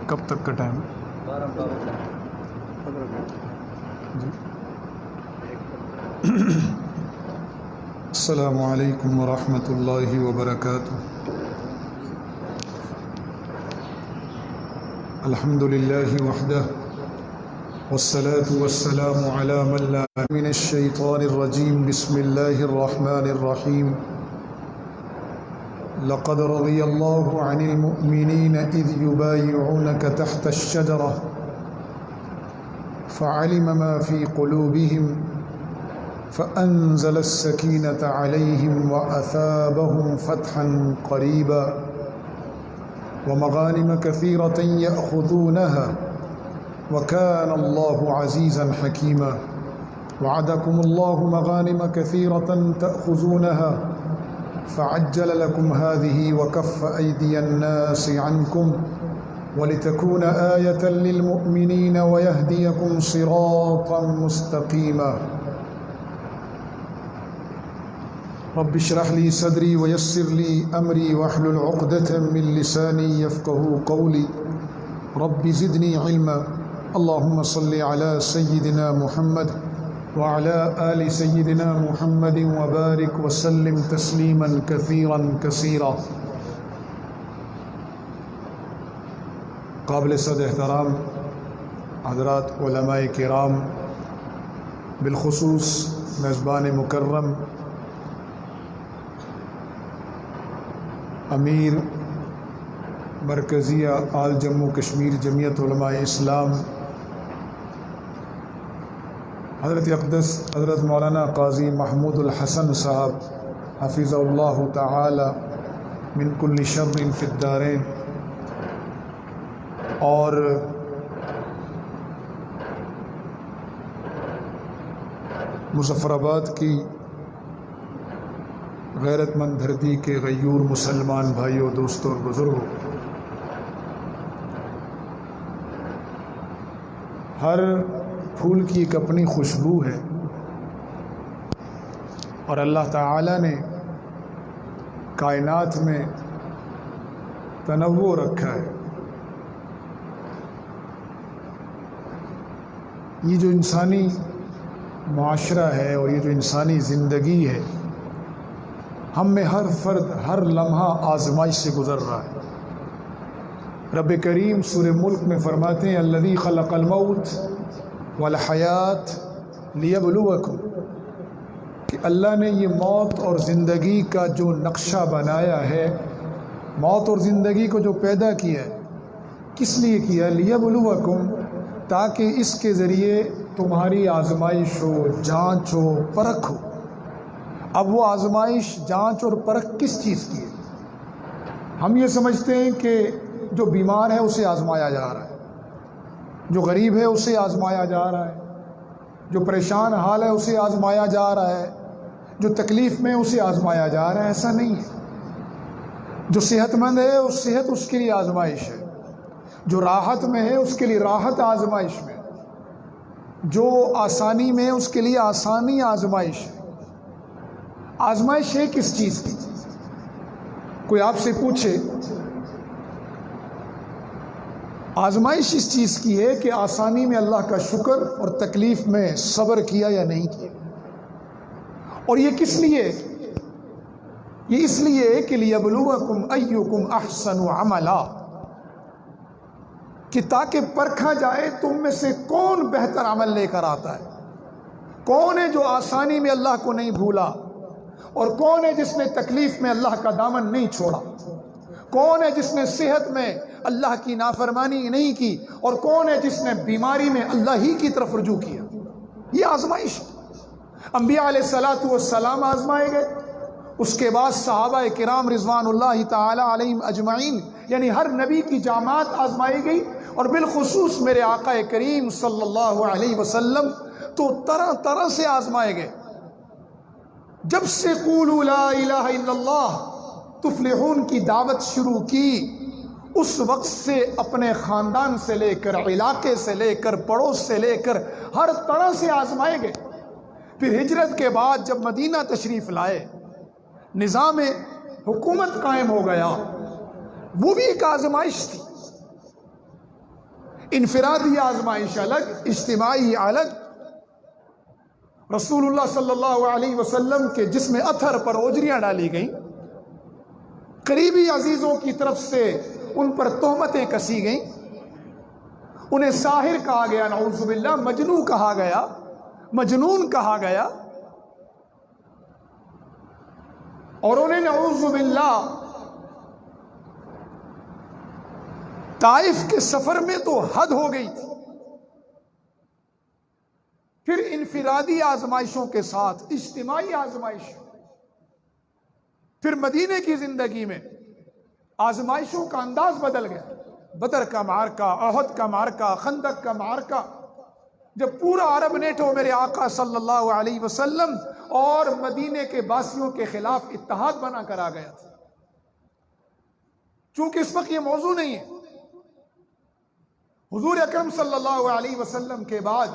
कब तक का टाइम? 12 जी। अस्सलामु अलैकुम वरहमतुल्लाहि वबरकातुह। अल्हम्दुलिल्लाहि वहदह वस्सलातु वस्सलामु अला मन ला मिनश शैतानिर रजीम। बिस्मिल्लाहिर रहमानिर रहीम। लक़द रज़ियल्लाहु अनिल मुअमिनीन इज़ युबायिऊनक तहतश शजरा फ़अलिम मा फ़ी क़ुलूबिहिम फ़अंज़लस सकीनता अलैहिम वअसाबहुम फ़तहन क़रीबा वमग़ानिम कसीरतन यअख़ुज़ूनहा वकान अल्लाहु अज़ीज़न हकीमा। वअदकुमुल्लाहु मग़ानिम कसीरतन तअख़ुज़ूनहा फ़अज्जल लकुम हाज़िही वकफ़्फ़ अयदियन नासि अन्कुम वलितकून आयतन लिलमुअमिनीन वयहदियकुम सिरातन मुस्तक़ीमा। रब्बि इश्रह ली सदरी वयस्सिर ली अमरी वहलुल उक़दतम मिन लिसानी यफ़क़हू क़ौली। रब्बि ज़िदनी इल्मा। अल्लाहुम्मा सल्लि अला सय्यिदिना मुहम्मद व अला आलि सय्यिदिना मुहम्मद व बारिक व सल्लिम तस्लीमन कसीरन कसीरा। काबिल सद एहतराम हज़रात उलमाए किराम, बिलख़ुसूस मेज़बान मुकर्रम अमीर मरकज़िया आल जम्मू कश्मीर जमीयत उलमाए इस्लाम हज़रत अक़दस हज़रत मौलाना क़ाज़ी महमूदुल हसन साहब हफ़िज़हुल्लाहु तआला मिन कुल्लि शर्रिन फ़िद्दारैन, और मुज़फ़्फ़राबाद की गैरतमंद धरती के गयूर मुसलमान भाइयों, दोस्तों और बुज़ुर्गों, हर फूल की एक अपनी खुशबू है और अल्लाह ताला ने कायनात में तनव्वु रखा है। ये जो इंसानी माशरा है और ये जो इंसानी ज़िंदगी है, हम में हर फ़र्द हर लम्हा आज़माइश से गुज़र रहा है। रब करीम सूरे मुल्क में फ़रमाते हैं अल्लज़ी ख़लक़ल मौत वल हयात लियब्लुवकुम, कि अल्लाह ने ये मौत और ज़िंदगी का जो नक्शा बनाया है, मौत और ज़िंदगी को जो पैदा किया है, किस लिए किया? लियब्लुवकुम, ताकि इसके ज़रिए तुम्हारी आज़माइश हो, जाँच हो, परख हो। अब वो आज़माइश, जाँच और परख किस चीज़ की है? हम ये समझते हैं कि जो बीमार है उसे आज़माया जा रहा है, जो गरीब है उसे आज़माया जा रहा है, जो परेशान हाल है उसे आज़माया जा रहा है, जो तकलीफ़ में उसे आज़माया जा रहा है। ऐसा नहीं है। जो सेहतमंद है उस सेहत उसके लिए आज़माइश है, जो राहत में है उसके लिए राहत आज़माइश में, जो आसानी में है उसके लिए आसानी आज़माइश है। आज़माइश है किस चीज़ की? कोई आपसे पूछे, आज़माइश इस चीज़ की है कि आसानी में अल्लाह का शुक्र और तकलीफ़ में सब्र किया या नहीं किया। और ये किस लिए? ये इसलिए कि लियब्लुवकुम अय्युकुम अहसनु अमला, कि ताकि परखा जाए तुम में से कौन बेहतर अमल लेकर आता है। कौन है जो आसानी में अल्लाह को नहीं भूला, और कौन है जिसने तकलीफ़ में अल्लाह का दामन नहीं छोड़ा। कौन है जिसने सेहत में अल्लाह की नाफरमानी नहीं की, और कौन है जिसने बीमारी में अल्लाह ही की तरफ रुजू किया। ये आज़माइश। अंबिया अलैहिस्सलातु वस्सलाम आज़माए गए, उसके बाद सहाबा किराम रिज़वानुल्लाहि ताला अलैहिम अजमाइन, यानी हर नबी की जामात आज़माई गई, और बिलखुसूस मेरे आका करीम सल्लल्लाहु अलैहि वसल्लम तो तरह तरह से आज़माए गए। जब से क़ूलू ला इलाहा इल्लल्लाह तुफ़्लिहून की दावत शुरू की, उस वक्त से अपने ख़ानदान से लेकर, इलाके से लेकर, पड़ोस से लेकर हर तरह से आज़माए गए। फिर हिजरत के बाद जब मदीना तशरीफ़ लाए, निज़ाम हुकूमत कायम हो गया, वो भी एक आज़माइश थी। इनफिरादी आजमाइश अलग, इज्तिमाई अलग। रसूलुल्लाह सल्लल्लाहु अलैहि वसल्लम के जिस्म अथर पर ओजरियां डाली गई, करीबी अजीजों की तरफ से उन पर तोहमतें कसी गई, उन्हें साहिर कहा गया, नऊज़ुबिल्लाह, मजनू कहा गया, मजनून कहा गया, और उन्हें नऊज़ुबिल्लाह ताइफ के सफर में तो हद हो गई थी। फिर इनफिरादी आजमाइशों के साथ इज्तिमाई आजमाइश, फिर मदीने की जिंदगी में आजमाइशों का अंदाज बदल गया। बदर का मारका, अहद का मारका, खंदक का मारका, जब पूरा अरब नेटो मेरे आका सल्लल्लाहु अलैहि वसल्लम और मदीने के बासियों के खिलाफ इत्तेहाद बना कर आ गया था। चूंकि इस वक्त ये मौजू नहीं है, हुजूर अकरम सल्लल्लाहु अलैहि वसल्लम के बाद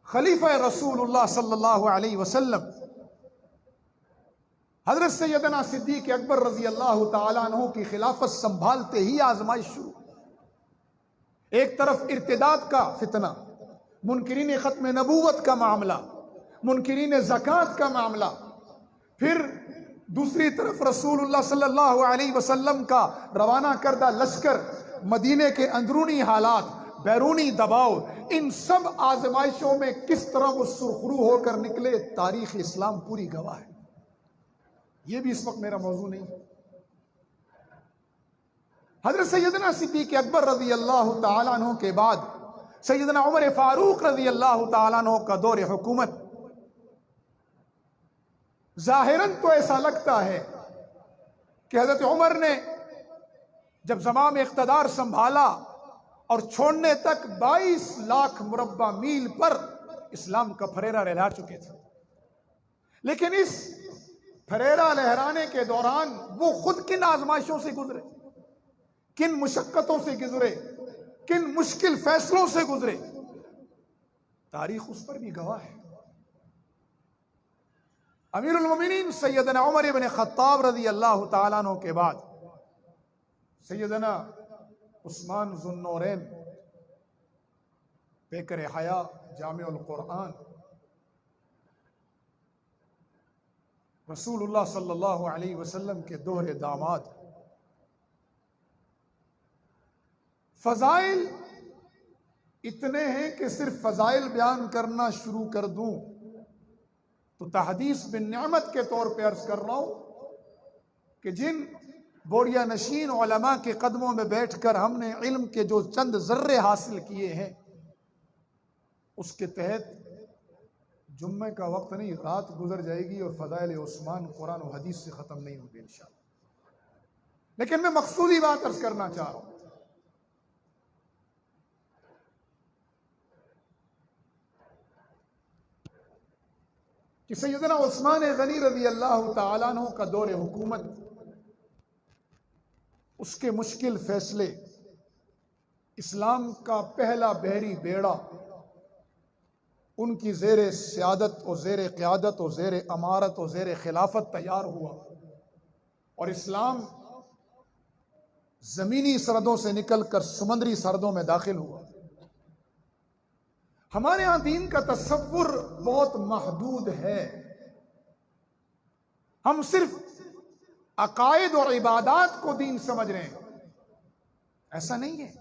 खलीफा रसूलुल्लाह सल्लल्लाहु अलैहि वसल्लम हजरत सैयदना सिद्दीक अकबर रजी अल्लाह तआला अन्हु की खिलाफत संभालते ही आजमाइश शुरू। एक तरफ इर्तिदाद का फितना, मुनकिरीन खत्म नबूवत का मामला, मुनकिरीन ज़कात का मामला, फिर दूसरी तरफ रसूलुल्लाह सल्लल्लाहु अलैहि वसल्लम का रवाना करदा लश्कर, मदीने के अंदरूनी हालात, बैरूनी दबाव, इन सब आजमाइशों में किस तरह वो सुरखरू होकर निकले, तारीख इस्लाम पूरी गवाह है। ये भी इस वक्त मेरा मौजू नहीं। हजरत सैयदना सिद्दीक अकबर रजी अल्लाह तआला अन्हु के बाद सैयदना उमर फारूक रजी अल्लाह तआला अन्हु का दौर हुकूमत, जाहिरन तो ऐसा लगता है कि हजरत उमर ने जब ज़माम इख्तदार संभाला और छोड़ने तक 22 लाख मुरब्बा मील पर इस्लाम का फरेरा लहरा चुके थे। लेकिन इस फरेरा लहराने के दौरान वो खुद किन आजमाइशों से गुजरे, किन मुशक्कतों से गुजरे, किन मुश्किल फैसलों से गुजरे, तारीख उस पर भी गवाह है। अमीरुल मोमिनीन सैयदना उमर इब्न खत्ताब रज़ी अल्लाह तआला अन्हु के बाद सैयदना उस्मान ज़ुन्नूरैन, पेकर हया, जामिउल कुरान, रसूलुल्लाह सल्लल्लाहु अलैहि वसल्लम के दोहरे दामाद, फजाइल इतने हैं कि सिर्फ फजाइल बयान करना शुरू कर दूं तो तहदीस बिन निअमत के तौर पे अर्ज कर रहा हूं कि जिन बोरिया नशीन उलमा के कदमों में बैठकर हमने इल्म के जो चंद जर्रे हासिल किए हैं, उसके तहत जुम्मे का वक्त नहीं, रात गुजर जाएगी और फजाइल उस्मान कुरान और हदीस से ख़त्म नहीं होगी इंशाअल्लाह। लेकिन मैं मकसूदी बात अर्ज करना चाह रहा हूं कि सैयदना उस्मान गनी रज़ी अल्लाह तआला अन्हु का दौर हुकूमत, उसके मुश्किल फैसले, इस्लाम का पहला बहरी बेड़ा उनकी ज़ेर सियादत और ज़ेर क़यादत और ज़ेर अमारत और ज़ेर खिलाफत तैयार हुआ और इस्लाम ज़मीनी सरहदों से निकल कर समुद्री सरहदों में दाखिल हुआ। हमारे यहां दीन का तसव्वुर बहुत महदूद है। हम सिर्फ अकायद और इबादात को दीन समझ रहे हैं, ऐसा नहीं है।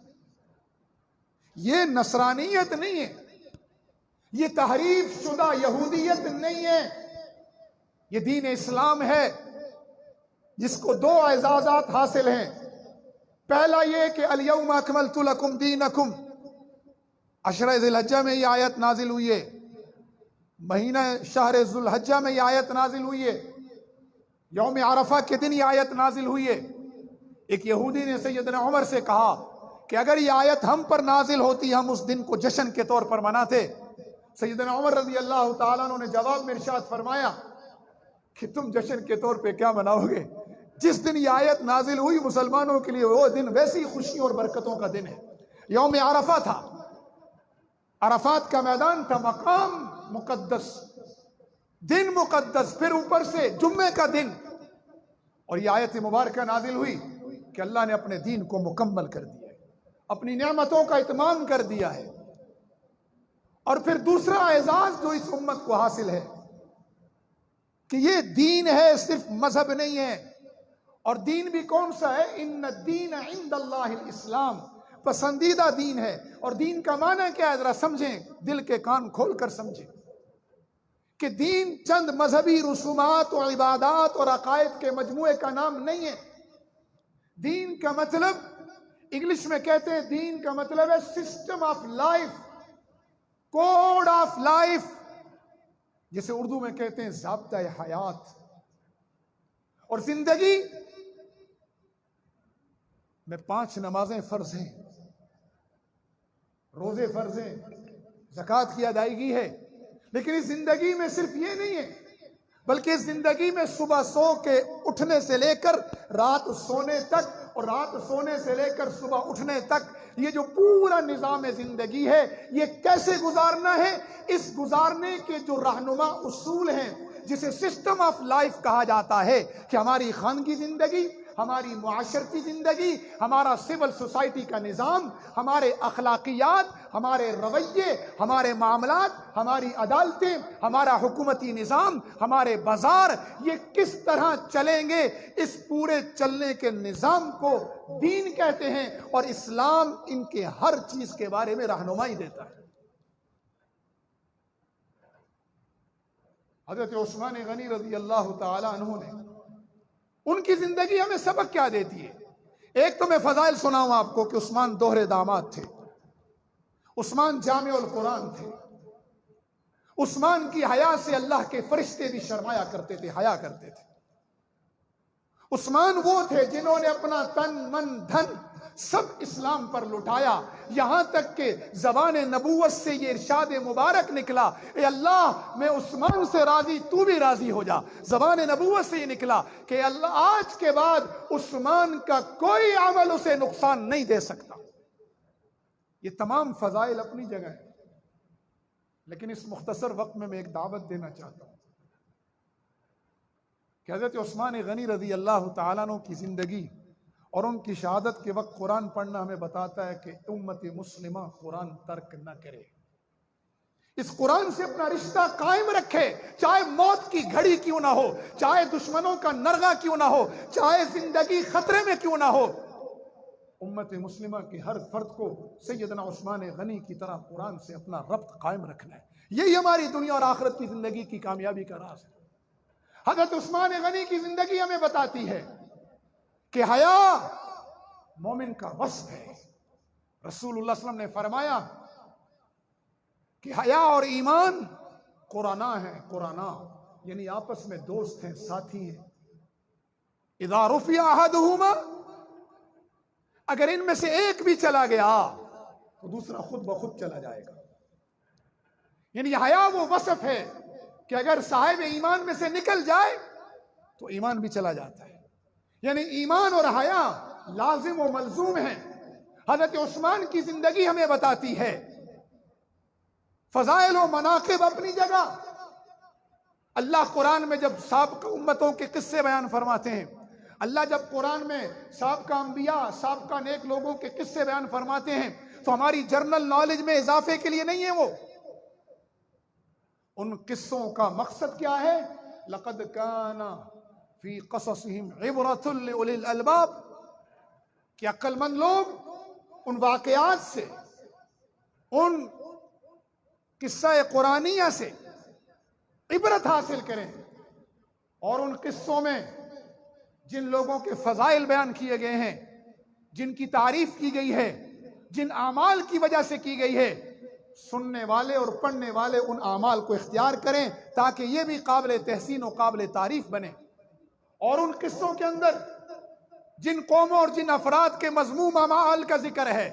ये नसरानियत नहीं है, ये तहरीफ शुदा यहूदियत नहीं है, ये दीन इस्लाम है जिसको दो एजाजात हासिल हैं। पहला ये कि अल-यौम अकमलतु लकुम दीनकुम, अशरा ज़ुल्हज्जा में ये आयत नाजिल हुई है, महीना शहर ज़ुल्हज्जा में ये आयत नाजिल हुई है, यौम अरफा के दिन ये आयत नाजिल हुई है। एक यहूदी ने सैयदना उमर से कहा कि अगर ये आयत हम पर नाजिल होती हम उस दिन को जश्न के तौर पर मनाते। सैयदना उमर रज़ी अल्लाह तआला अन्हु ने जवाब में इरशाद फरमाया कि तुम जश्न के तौर पे क्या मनाओगे, जिस दिन ये आयत नाजिल हुई मुसलमानों के लिए वो दिन वैसी खुशियों और बरकतों का दिन है। यौम अरफा था, अरफात का मैदान था, मकाम मुकद्दस, दिन मुकद्दस, फिर ऊपर से जुम्मे का दिन, और ये आयत मुबारक नाजिल हुई कि अल्लाह ने अपने दीन को मुकम्मल कर दिया। अपनी नेमतों का इत्माम कर दिया है। और फिर दूसरा एजाज जो इस उम्मत को हासिल है कि ये दीन है, सिर्फ मजहब नहीं है। और दीन भी कौन सा है? इन्न दीन इंदल्लाहिल इस्लाम, पसंदीदा दीन है। और दीन का माना क्या है? जरा समझें, दिल के कान खोल कर समझें कि दीन चंद मजहबी रसूमात और इबादात और अकायद के मजमूए का नाम नहीं है। दीन का मतलब, इंग्लिश में कहते हैं दीन का मतलब है system of life, code of life, जिसे उर्दू में कहते हैं ज़ाब्ता हयात। और जिंदगी में 5 नमाजें फर्ज हैं, रोजे फर्ज हैं, ज़कात की अदायगी है। लेकिन इस जिंदगी में सिर्फ ये नहीं है, बल्कि इस जिंदगी में सुबह सो के उठने से लेकर रात सोने तक, और रात सोने से लेकर सुबह उठने तक, ये जो पूरा निजाम जिंदगी है, ये कैसे गुजारना है, इस गुजारने के जो रहनुमा उसूल हैं, जिसे सिस्टम ऑफ लाइफ कहा जाता है, कि हमारी खानगी जिंदगी, हमारी मुआशरती जिंदगी, हमारा सिविल सोसाइटी का निज़ाम, हमारे अखलाकियात, हमारे रवैये, हमारे मामलात, हमारी अदालतें, हमारा हुकूमती निज़ाम, हमारे बाजार, ये किस तरह चलेंगे, इस पूरे चलने के निज़ाम को दीन कहते हैं। और इस्लाम इनके हर चीज के बारे में रहनुमाई देता है। हजरत उस्मान गनी रज़ी अल्लाह ताला अन्हु ने, उनकी जिंदगी हमें सबक क्या देती है? एक तो मैं फजाइल सुनाऊं आपको कि उस्मान दोहरे दामाद थे, उस्मान जामिउल कुरान थे, उस्मान की हया से अल्लाह के फरिश्ते भी शर्माया करते थे, हया करते थे। उस्मान वो थे जिन्होंने अपना तन मन धन सब इस्लाम पर लुटाया, यहां तक के जबान नबूवत से ये इरशाद मुबारक निकला, ए अल्लाह मैं उस्मान से राजी, तू भी राजी हो जा। जबान नबूवत से ये निकला कि अल्लाह आज के बाद उस्मान का कोई अमल उसे नुकसान नहीं दे सकता। ये तमाम फजाइल अपनी जगह है, लेकिन इस मुख्तसर वक्त में मैं एक दावत देना चाहता हूं कि हज़रत उस्मान गनी रज़ी अल्लाह तआला अन्हु की ज़िंदगी और उनकी शहादत के वक्त कुरान पढ़ना हमें बताता है कि उम्मत मुस्लिमा कुरान तर्क न करे, इस कुरान से अपना रिश्ता कायम रखे, चाहे मौत की घड़ी क्यों ना हो, चाहे दुश्मनों का नरगा क्यों ना हो, चाहे जिंदगी खतरे में क्यों ना हो। उम्मत मुस्लिमा के हर फर्द को सैयदना उस्मान गनी की तरह कुरान से अपना रब्त कायम रखना है। यही हमारी दुनिया और आखिरत की जिंदगी की कामयाबी का राज है। हज़रत उस्मान गनी की जिंदगी हमें बताती है कि हया मोमिन का वस्फ है। रसूलुल्लाह सल्लल्लाहु अलैहि वसल्लम ने फरमाया कि हया और ईमान कुराना है, कुराना यानी आपस में दोस्त हैं, साथी हैं। इज़ा रुफ़िया अहदुहुमा, अगर इनमें से एक भी चला गया तो दूसरा खुद ब खुद चला जाएगा। यानी हया वो वस्फ है कि अगर साहिब ईमान में से निकल जाए तो ईमान भी चला जाता है। यानी ईमान और हया लाजिम और मलजूम है। हजरत उस्मान की जिंदगी हमें बताती है फजाइल और मनाकिब अपनी जगह। अल्लाह कुरान में जब साबिक़ उम्मतों के किस्से बयान फरमाते हैं, अल्लाह जब कुरान में साबिक़ अंबिया, साबिक़ नेक लोगों के किस्से बयान फरमाते हैं, तो हमारी जर्नल नॉलेज में इजाफे के लिए नहीं है। वो उन किस्सों का मकसद क्या है? लक़द काना फी क़ससिहिम इबरतुल लिउलिल अलबाब, कि अक्लमंद लोग उन वाक़यात से, उन किस्सा कुरानिया से इबरत हासिल करें। और उन किस्सों में जिन लोगों के फजाइल बयान किए गए हैं, जिनकी तारीफ की गई है, जिन आमाल की वजह से की गई है, सुनने वाले और पढ़ने वाले उन आमाल को इख्तियार करें ताकि ये भी काबिल तहसीन और काबिल तारीफ बने। और उन किस्सों के अंदर जिन कौमों और जिन अफराद के मज़मूम अमाल का जिक्र है,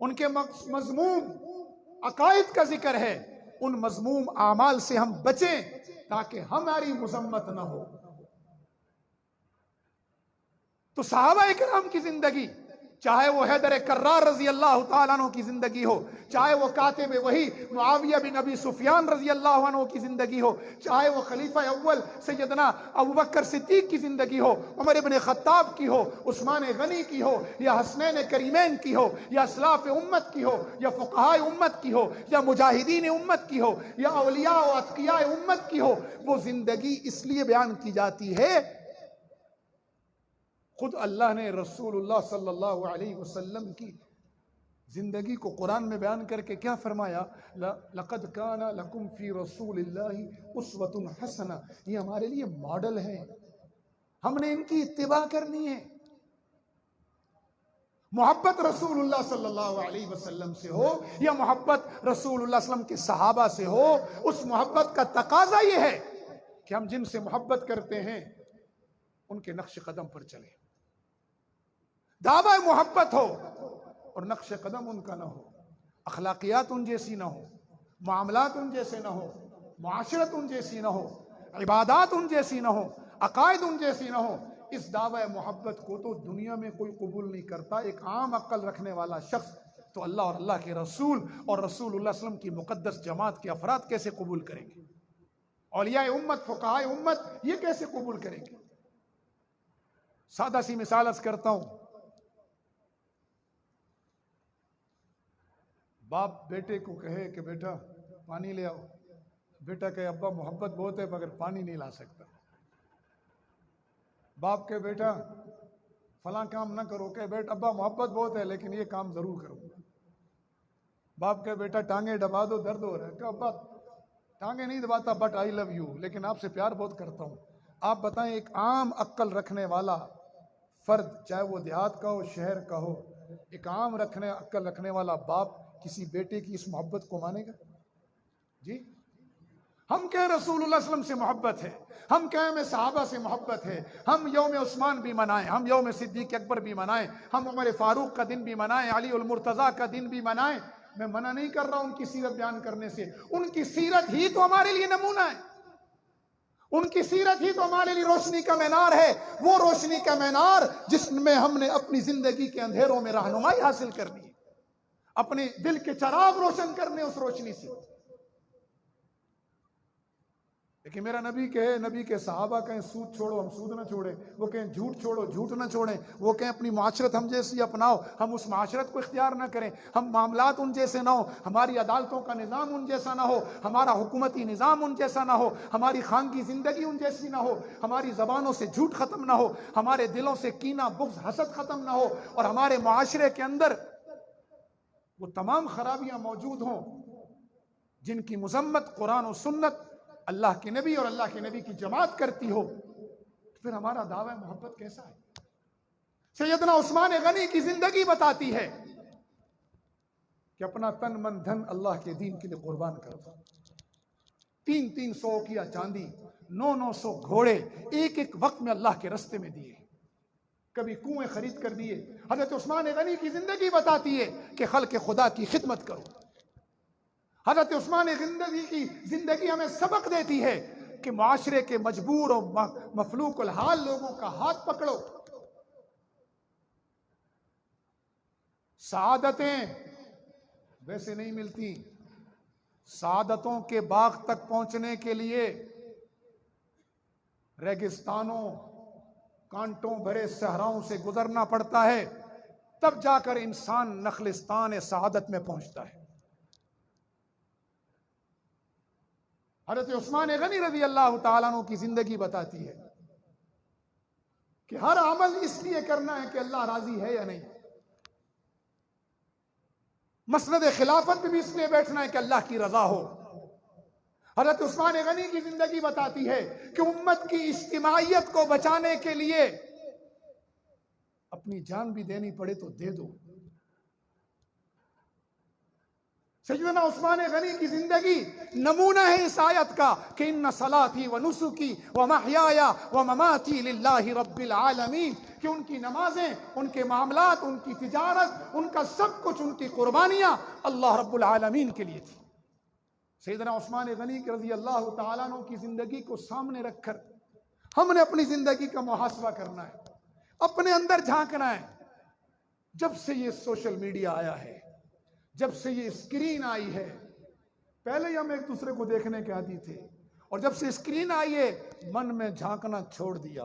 उनके मज़मूम अकायद का जिक्र है, उन मज़मूम आमाल से हम बचें ताकि हमारी मुज़म्मत ना हो। तो सहाबा इकराम की जिंदगी चाहे वो हैदर कर्रार रजी अल्लाह तआला अन्हु की जिंदगी हो, चाहे वो कातिब वही मुआविया बिन अबी सुफियान रजी अल्लाह अन्हु की जिंदगी हो, चाहे वो खलीफा अव्वल सैयदना अबू बकर सिद्दीक की जिंदगी हो, उमर इब्न खत्ताब की हो, उस्मान गनी की हो, या हसनैन करीमैन की हो, या असलाफ उम्मत की हो, या फुक़हा उम्मत की हो, या मुजाहिदीन उम्मत की हो, या औलिया व अत्किया उम्मत की हो, वो जिंदगी इसलिए बयान की जाती है। खुद अल्लाह ने रसूलुल्लाह सल्लल्लाहु अलैहि वसल्लम की जिंदगी को कुरान में बयान करके क्या फरमाया, लक़द काना लकुम फी रसूलिल्लाहि उस्वतुन हसना, ये हमारे लिए मॉडल है, हमने इनकी इत्तिबा करनी है। मोहब्बत रसूलुल्लाह सल्लल्लाहु अलैहि वसल्लम से हो या मोहब्बत रसूलुल्लाह सल्लम के सहाबा से हो, उस मोहब्बत का तकाजा ये है कि हम जिनसे मोहब्बत करते हैं उनके नक्श कदम पर चले। दावा मोहब्बत हो और नक्श कदम उनका ना हो, अखलाकियात उन जैसी ना हो, मामलात उन जैसे ना हो, मुआशरत उन जैसी ना हो, इबादात उन जैसी ना हो, अकायद उन जैसी ना हो। इस दावा मोहब्बत को तो दुनिया में कोई कबूल नहीं करता। एक आम अक्ल रखने वाला शख्स तो अल्लाह और अल्लाह के रसूल और रसूलुल्लाह सल्लल्लाहु अलैहि वसल्लम की मुकद्दस जमात के अफराद कैसे कबूल करेंगे? औलिया उम्मत, फुक़हा उम्मत ये कैसे कबूल करेंगे? सादा सी मिसाल अर्ज करता हूं। बाप बेटे को कहे कि बेटा पानी ले आओ, बेटा कहे अब्बा मोहब्बत बहुत है मगर पानी नहीं ला सकता। बाप के बेटा फला काम ना करो, कहे बेटा अब्बा मोहब्बत बहुत है लेकिन ये काम जरूर करो। बाप के बेटा टांगे दबा दो, दर्द हो रहा है, कहे अब्बा टांगे नहीं दबाता बट आई लव यू, लेकिन आपसे प्यार बहुत करता हूं। आप बताएं, एक आम अक्ल रखने वाला फर्द, चाहे वो देहात का हो शहर का हो, एक आम अक्ल रखने वाला बाप किसी बेटे की इस मोहब्बत को मानेगा? जी, हम कहें रसूलुल्लाह सल्लल्लाहु अलैहि वसल्लम से मोहब्बत है, हम कहें में सहाबा से मोहब्बत है, हम यौम उस्मान भी मनाएं, हम यौम सिद्दीक अकबर भी मनाएं, हम उमर फारूक का दिन भी मनाएं, अली उल मुर्तजा का दिन भी मनाएं। मैं मना नहीं कर रहा उनकी सीरत बयान करने से, उनकी सीरत ही तो हमारे लिए नमूना है, उनकी सीरत ही तो हमारे लिए रोशनी का मीनार है। वो रोशनी का मीनार जिसमें हमने अपनी जिंदगी के अंधेरों में रहनुमाई हासिल करनी है, अपने दिल के चराग रोशन करने उस रोशनी से। लेकिन मेरा नबी कहे, नबी के सहाबा कहें सूद छोड़ो, हम सूद ना छोड़े, वो कहें झूठ छोड़ो, झूठ ना छोड़ें, वो कहें अपनी माशरत हम जैसी अपनाओ, हम उस माशरत को इख्तियार ना करें, हम मामलात उन जैसे ना हो, हमारी अदालतों का निज़ाम उन जैसा ना हो, हमारा हुकूमती निज़ाम उन जैसा ना हो, हमारी खानगी ज़िंदगी उन जैसी ना हो, हमारी ज़बानों से झूठ ख़त्म ना हो, हमारे दिलों से कीना बुग़्ज़ हसद ख़त्म ना हो, और हमारे माशरे के अंदर वो तमाम खराबियाँ मौजूद हों जिनकी मुज़म्मत कुरान और सुन्नत, अल्लाह के नबी और अल्लाह के नबी की जमात करती हो, तो फिर हमारा दावा मोहब्बत कैसा है? सैयदना उस्मान गनी की जिंदगी बताती है कि अपना तन मन धन अल्लाह के दीन के लिए कुर्बान कर दो। 300 किया चांदी, 900 घोड़े एक एक वक्त में अल्लाह के रस्ते में दिए, कभी कुएं खरीद कर दिए। हजरत उस्मान गनी की जिंदगी बताती है कि खल्क़ खुदा की खिदमत करो। हजरत उस्मान गनी की जिंदगी हमें सबक देती है कि माशरे के मजबूर और मफलूकुल हाल लोगों का हाथ पकड़ो। सादतें वैसे नहीं मिलती, सादतों के बाग तक पहुंचने के लिए रेगिस्तानों, कांटों भरे सहराओं से गुजरना पड़ता है, तब जाकर इंसान नखलिस्तान सआदत में पहुंचता है। हज़रत उस्मान गनी रज़ी अल्लाह ताला अन्हु की जिंदगी बताती है कि हर अमल इसलिए करना है कि अल्लाह राजी है या नहीं। मसनद खिलाफत में भी इसलिए बैठना है कि अल्लाह की रजा हो। हज़रत उस्मान गनी की जिंदगी बताती है कि उम्मत की इज्तिमाइयत को बचाने के लिए अपनी जान भी देनी पड़े तो दे दो। सैयदना उस्मान गनी की जिंदगी नमूना है इस आयत का कि इन्ना सलाती व नुसुकी व महयाया व ममाती लिल्लाहि रब्बिल आलमीन, कि उनकी नमाजें, उनके मामलात, उनकी तिजारत, उनका सब कुछ, उनकी कुर्बानियां अल्लाह रब्बुल आलमीन के लिए थी। सैयदना उस्मान गनी रज़ी अल्लाह तआला अन्हु की जिंदगी को सामने रखकर हमने अपनी जिंदगी का मुहासबा करना है, अपने अंदर झांकना है। जब से ये सोशल मीडिया आया है, जब से ये स्क्रीन आई है, पहले ही हम एक दूसरे को देखने के आदी थे, और जब से स्क्रीन आई है मन में झांकना छोड़ दिया।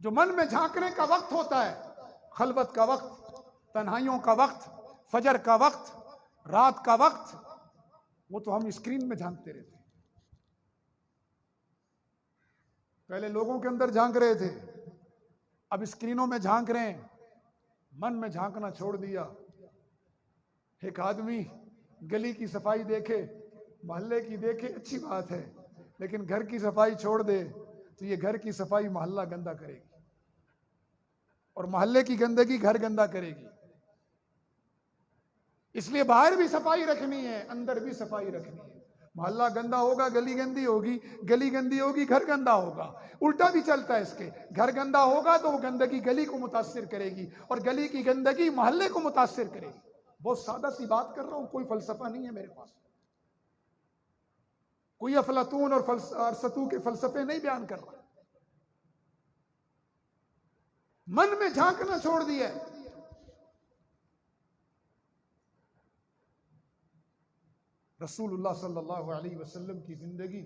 जो मन में झांकने का वक्त होता है, खलवत का वक्त, तन्हाइयों का वक्त, फजर का वक्त, रात का वक्त, वो तो हम स्क्रीन में झांकते रहते। पहले लोगों के अंदर झांक रहे थे, अब स्क्रीनों में झांक रहे हैं। मन में झांकना छोड़ दिया। एक आदमी गली की सफाई देखे, मोहल्ले की देखे, अच्छी बात है, लेकिन घर की सफाई छोड़ दे तो ये घर की सफाई मोहल्ला गंदा करेगी, और मोहल्ले की गंदगी घर गंदा करेगी। इसलिए बाहर भी सफाई रखनी है, अंदर भी सफाई रखनी है। मोहल्ला गंदा होगा गली गंदी होगी, गली गंदी होगी घर गंदा होगा। उल्टा भी चलता है इसके, घर गंदा होगा तो वो गंदगी गली को मुतासिर करेगी, और गली की गंदगी मोहल्ले को मुतासिर करेगी। बहुत सादा सी बात कर रहा हूं, कोई फलसफा नहीं है मेरे पास, कोई अफलातून और अरसतू के फलसफे नहीं बयान कर रहा। मन में झांकना छोड़ दिया है। रसूलुल्लाह सल्लल्लाहु अलैहि वसल्लम की जिंदगी,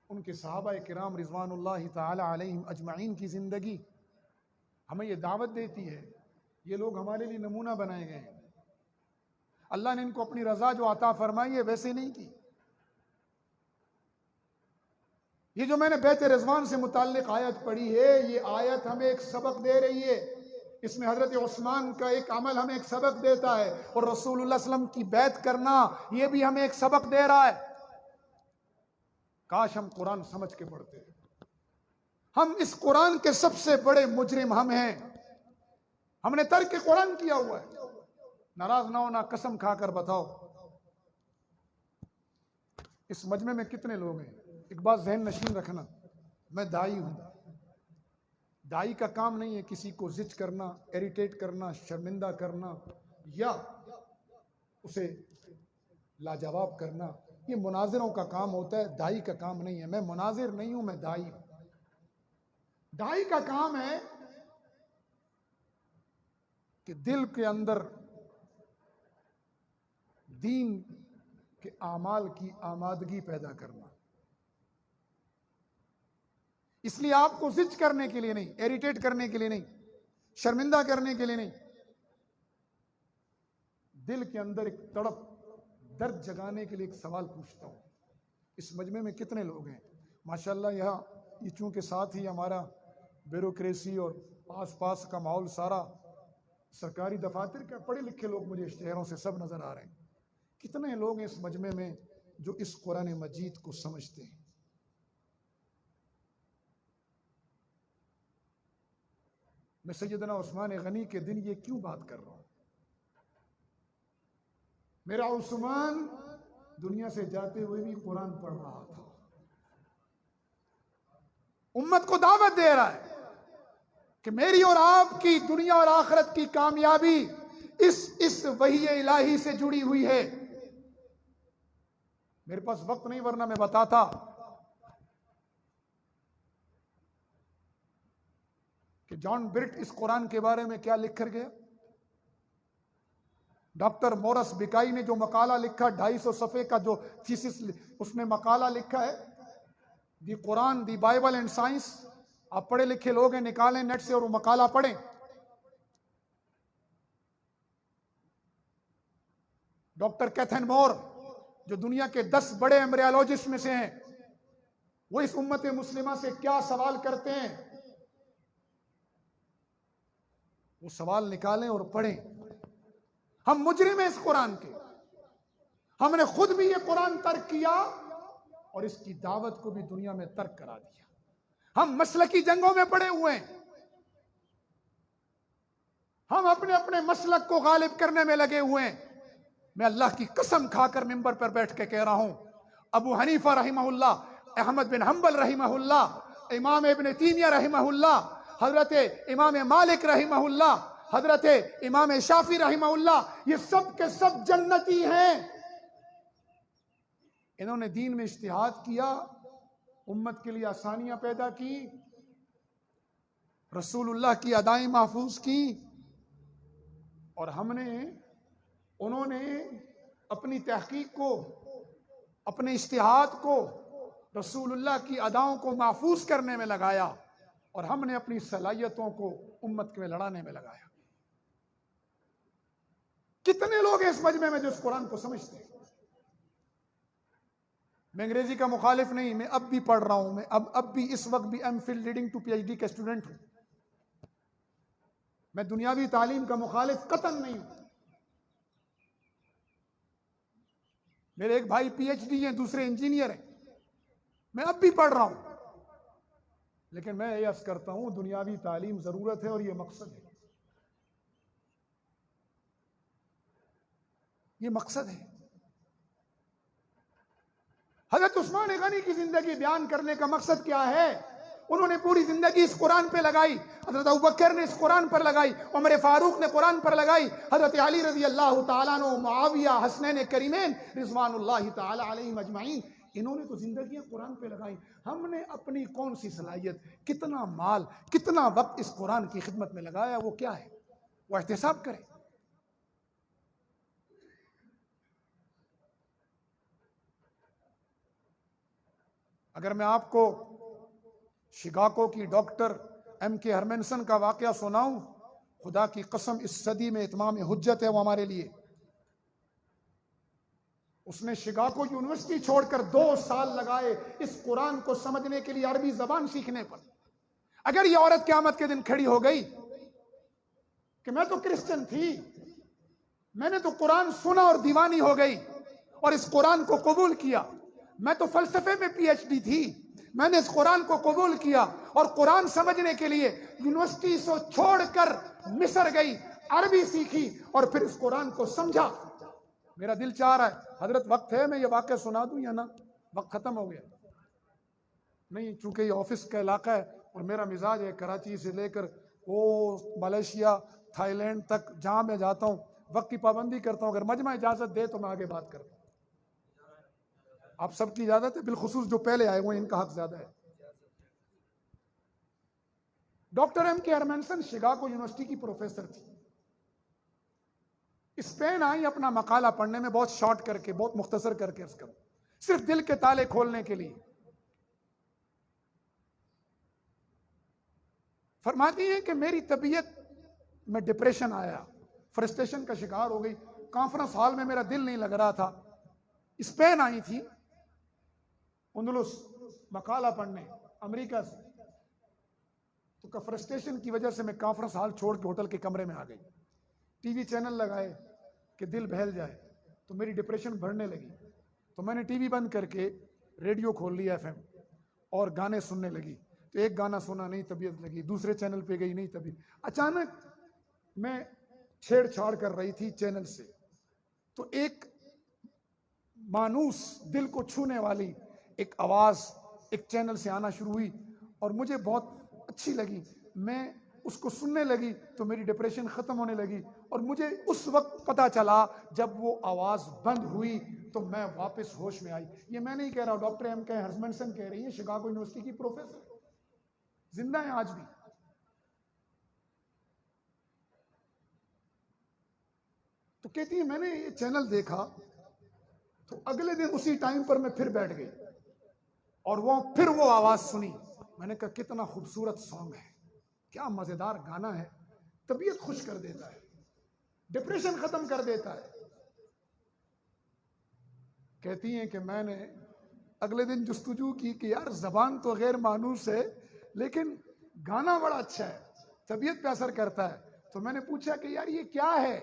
उनके सहाबा किराम रिजवानुल्लाहि ताला अलैहिम अजमाइन की जिंदगी हमें यह दावत देती है। ये लोग हमारे लिए नमूना बनाए गए हैं। अल्लाह ने इनको अपनी रजा जो अता फरमाई है वैसे नहीं की। ये जो मैंने बैत रिजवान से मुताल्लिक आयत पढ़ी है, ये आयत हमें एक सबक दे रही है। इसमें हजरत उस्मान का एक अमल हमें एक सबक देता है, और रसूलुल्लाह सल्लल्लाहु अलैहि वसल्लम की बैत करना ये भी हमें एक सबक दे रहा है। काश हम कुरान समझ के पढ़ते। हम इस कुरान के सबसे बड़े मुजरिम हम हैं। हमने तर्क कुरान किया हुआ है। नाराज ना होना, कसम खाकर बताओ इस मजमे में कितने लोग हैं। एक बात ज़हन नशीन रखना, मैं दाई हूं। दाई का काम नहीं है किसी को जिच करना, इरिटेट करना, शर्मिंदा करना या उसे लाजवाब करना। ये मुनाजिरों का काम होता है, दाई का काम नहीं है। मैं मुनाजिर नहीं हूं, मैं दाई हूं। दाई का काम है कि दिल के अंदर दीन के आमाल की आमादगी पैदा करना। इसलिए आपको जिच करने के लिए नहीं, इरिटेट करने के लिए नहीं, शर्मिंदा करने के लिए नहीं, दिल के अंदर एक तड़प, दर्द जगाने के लिए एक सवाल पूछता हूं। इस मजमे में कितने लोग हैं माशाल्लाह। यहाँ ये चूंकि साथ ही हमारा ब्यूरोक्रेसी और आसपास का माहौल सारा सरकारी दफातर का, पढ़े लिखे लोग मुझे शहरों से सब नजर आ रहे हैं। कितने लोग हैं इस मजमे में जो इस कुरान मजीद को समझते हैं। मैं सैयदना उस्मान गनी के दिन ये क्यों बात कर रहा हूं। मेरा उस्मान दुनिया से जाते हुए भी कुरान पढ़ रहा था, उम्मत को दावत दे रहा है कि मेरी और आपकी दुनिया और आखिरत की कामयाबी इस वही इलाही से जुड़ी हुई है। मेरे पास वक्त नहीं, वरना मैं बताता कि जॉन ब्रिट इस कुरान के बारे में क्या लिख कर गया। डॉक्टर मोरस बिकाई ने जो मकाला लिखा, 250 सफ़े का जो थीसिस उसमें मकाला लिखा है, दी कुरान दी बाइबल एंड साइंस। आप पढ़े लिखे लोग हैं, निकालें नेट से और वो मकाला पढ़ें। डॉक्टर कैथन मोर जो दुनिया के 10 बड़े एम्ब्रियोलॉजिस्ट में से हैं, वो इस उम्मत मुस्लिमा से क्या सवाल करते हैं, वो सवाल निकालें और पढ़ें। हम मुजरिम हैं इस कुरान के। हमने खुद भी ये कुरान तर्क किया और इसकी दावत को भी दुनिया में तर्क करा दिया। हम मसलकी जंगों में पड़े हुए हैं। हम अपने अपने मसलक को गालिब करने में लगे हुए हैं। मैं अल्लाह की कसम खाकर मिंबर पर बैठ के कह रहा हूं, अबू हनीफा रहिमहुल्लाह, अहमद बिन हंबल रहिमहुल्लाह, इमाम इब्न तैमिया रहिमहुल्लाह, हजरत इमाम मालिक रहिमहुल्लाह, हजरत इमाम शाफी रहिमहुल्लाह, ये सब के सब जन्नती हैं। इन्होंने दीन में इज्तिहाद किया, उम्मत के लिए आसानियां पैदा की, रसूलुल्लाह की अदाएं महफूज की, और उन्होंने अपनी तहकीक को, अपने इज्तिहाद को रसूलुल्लाह की अदाओं को महफूज करने में लगाया, और हमने अपनी सलाहियतों को उम्मत में लड़ाने में लगाया। कितने लोग हैं इस मजमे में जो इस कुरान को समझते हैं? मैं अंग्रेजी का मुखालिफ नहीं, मैं अब भी पढ़ रहा हूं, मैं अब भी इस वक्त भी एमफिल लीडिंग टू पीएचडी का स्टूडेंट हूं। मैं दुनियावी तालीम का मुखालिफ कतन नहीं हूं। मेरे एक भाई पीएचडी हैं, दूसरे इंजीनियर हैं, मैं अब भी पढ़ रहा हूं। लेकिन मैं ये अर्ज करता हूं, दुनियावी तालीम जरूरत है और ये मकसद है, ये मकसद है। हजरत उस्मान गनी की जिंदगी बयान करने का मकसद क्या है? उन्होंने पूरी जिंदगी इस कुरान पे लगाई। हजरत अबू बकर ने इस कुरान पर लगाई, उमर फारूक ने कुरान पर लगाई, हजरत अली रजी अल्लाह तआला अन्हु, मुआविया, हसनैन करीमैन रिज़वानुल्लाहि तआला अलैहिम अजमईन, इन्होंने तो जिंदगियां कुरान पे लगाई। हमने अपनी कौन सी सलाहियत, कितना माल, कितना वक्त इस कुरान की खिदमत में लगाया? वो क्या है? वो एहतिसाब करें। अगर मैं आपको शिकागो की डॉक्टर M.K. हरमैनसन का वाकया सुनाऊं, खुदा की कसम इस सदी में इत्माम हुज्जत है वो हमारे लिए। उसने शिकागो यूनिवर्सिटी छोड़कर 2 साल लगाए इस कुरान को समझने के लिए, अरबी जबान सीखने पर। अगर ये औरत क़यामत के दिन खड़ी हो गई कि मैं तो क्रिश्चियन थी, मैंने तो कुरान सुना और दीवानी हो गई और इस कुरान को कबूल किया, मैं तो फलसफे में पीएचडी थी, मैंने इस कुरान को कबूल किया और कुरान समझने के लिए यूनिवर्सिटी से छोड़कर मिस्र गई, अरबी सीखी और फिर इस कुरान को समझा। मेरा दिल चाह रहा है, हजरत वक्त है मैं ये वाकया सुना दूं या ना? वक्त खत्म हो गया? नहीं, चूंकि ये ऑफिस का इलाका है और मेरा मिजाज है कराची से लेकर वो मलेशिया, थाईलैंड तक जहां मैं जाता हूं वक्त की पाबंदी करता हूं। अगर मजमा इजाजत दे तो मैं आगे बात करता हूं। आप सबकी इजाजत है, बिलखुसूस जो पहले आए हुए इनका हक ज्यादा है। Doctor M.K. Hermansson Chicago university की प्रोफेसर थी। स्पेन आई अपना मकाला पढ़ने में, बहुत शॉर्ट करके, बहुत मुख्तसर करके उसका, सिर्फ दिल के ताले खोलने के लिए। फरमाती है कि मेरी तबीयत में डिप्रेशन आया, फ्रस्ट्रेशन का शिकार हो गई, कॉन्फ्रेंस हॉल में मेरा दिल नहीं लग रहा था। स्पेन आई थी, उंदुलुस, मकाला पढ़ने अमेरिका से, तो फ्रस्ट्रेशन की वजह से मैं कॉन्फ्रेंस हॉल छोड़ के होटल के कमरे में आ गई। टीवी चैनल लगाए कि दिल बहल जाए, तो मेरी डिप्रेशन बढ़ने लगी। तो मैंने टीवी बंद करके रेडियो खोल लिया FM और गाने सुनने लगी। तो एक गाना सुना, नहीं तबीयत लगी, दूसरे चैनल पे गई, नहीं तबीयत। अचानक मैं छेड़छाड़ कर रही थी चैनल से, तो एक मानूस, दिल को छूने वाली एक आवाज एक चैनल से आना शुरू हुई और मुझे बहुत अच्छी लगी। मैं उसको सुनने लगी तो मेरी डिप्रेशन खत्म होने लगी। और मुझे उस वक्त पता चला जब वो आवाज बंद हुई तो मैं वापस होश में आई। ये मैं नहीं कह रहा, डॉक्टर M.K. हरमैनसन कह रही है, शिकागो यूनिवर्सिटी की प्रोफेसर, जिंदा है आज भी। तो कहती है मैंने ये चैनल देखा तो अगले दिन उसी टाइम पर मैं फिर बैठ गई और फिर वो आवाज सुनी। मैंने कहा कितना खूबसूरत सॉन्ग है, क्या मजेदार गाना है, तबीयत खुश कर देता है, डिप्रेशन खत्म कर देता है। कहती हैं कि मैंने अगले दिन जुस्तजू की कि यार जबान तो गैर मानूस है लेकिन गाना बड़ा अच्छा है, तबीयत पे असर करता है। तो मैंने पूछा कि यार ये क्या है?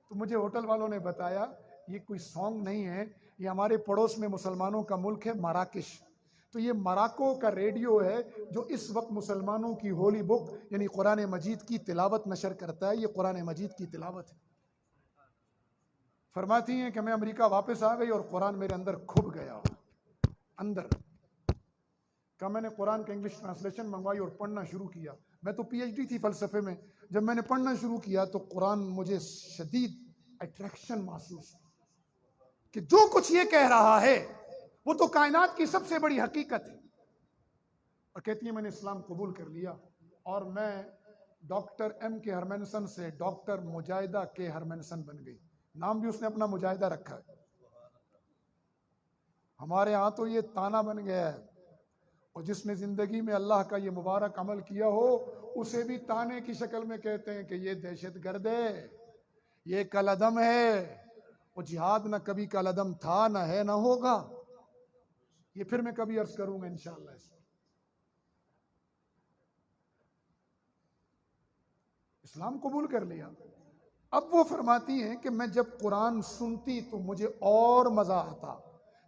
तो मुझे होटल वालों ने बताया ये कोई सॉन्ग नहीं है, ये हमारे पड़ोस में मुसलमानों का मुल्क है मराकश, तो ये मराको का रेडियो है जो इस वक्त मुसलमानों की होली बुक यानी कुरान मजीद की तिलावत नशर करता है। ये कुरान मजीद की तिलावत है। फरमाती हैं कि मैं अमेरिका वापस आ गई और कुरान मेरे अंदर खुब गया अंदर। का मैंने कुरान का इंग्लिश ट्रांसलेशन मंगवाई और पढ़ना शुरू किया। मैं तो PhD थी फलसफे में, जब मैंने पढ़ना शुरू किया तो कुरान मुझे शदीद अट्रैक्शन महसूस कि जो कुछ ये कह रहा है वो तो कायनात की सबसे बड़ी हकीकत है। और कहती है मैंने इस्लाम कबूल कर लिया और मैं डॉक्टर एम के हरमैनसन से डॉक्टर मुजाहिदा के हरमैनसन बन गई। नाम भी उसने अपना मुजाहिदा रखा है। हमारे यहाँ तो ये ताना बन गया है, और जिसने जिंदगी में अल्लाह का ये मुबारक अमल किया हो उसे भी ताने की शक्ल में कहते हैं कि ये दहशतगर्द है, ये कलअदम है। वो जिहाद ना कभी कलअदम था, ना है, ना होगा। ये फिर मैं कभी अर्ज करूंगा इंशाअल्लाह। इस्लाम कबूल कर लिया। अब वो फरमाती हैं कि मैं जब कुरान सुनती तो मुझे और मजा आता,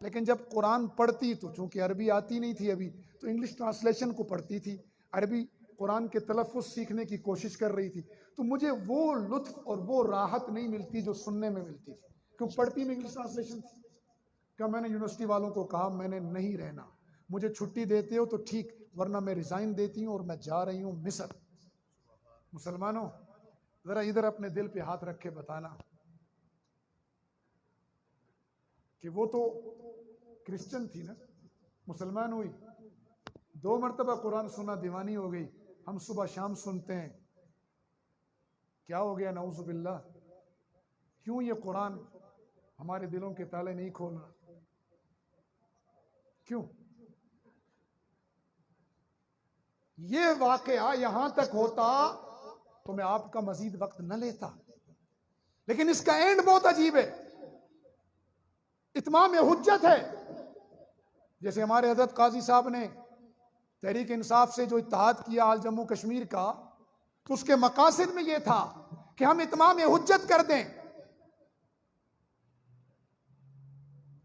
लेकिन जब कुरान पढ़ती तो चूंकि अरबी आती नहीं थी अभी, तो इंग्लिश ट्रांसलेशन को पढ़ती थी। अरबी कुरान के तलफ़ुज़ सीखने की कोशिश कर रही थी, तो मुझे वो लुत्फ और वो राहत नहीं मिलती जो सुनने में मिलती थी, क्यों पढ़ती में इंग्लिश ट्रांसलेशन थी। क्या मैंने यूनिवर्सिटी वालों को कहा मैंने नहीं रहना, मुझे छुट्टी देते हो तो ठीक, वरना मैं रिज़ाइन देती हूँ और मैं जा रही हूँ मिस्र। मुसलमानों, ज़रा इधर अपने दिल पे हाथ रख के बताना कि वो तो क्रिश्चियन थी ना, मुसलमान हुई, 2 मरतबा कुरान सुना, दीवानी हो गई। हम सुबह शाम सुनते हैं, क्या हो गया नऊज़ु बिल्लाह? क्यों ये कुरान हमारे दिलों के ताले नहीं खोल रहा? क्यों? ये वाकया यहां तक होता तो मैं आपका मजीद वक्त न लेता, लेकिन इसका एंड बहुत अजीब है, इत्माम हुज्जत है। जैसे हमारे हज़रत काजी साहब ने तहरीक इंसाफ से जो इत्तेहाद किया आल जम्मू कश्मीर का, तो उसके मकासद में यह था कि हम इत्माम हुज्जत कर दें,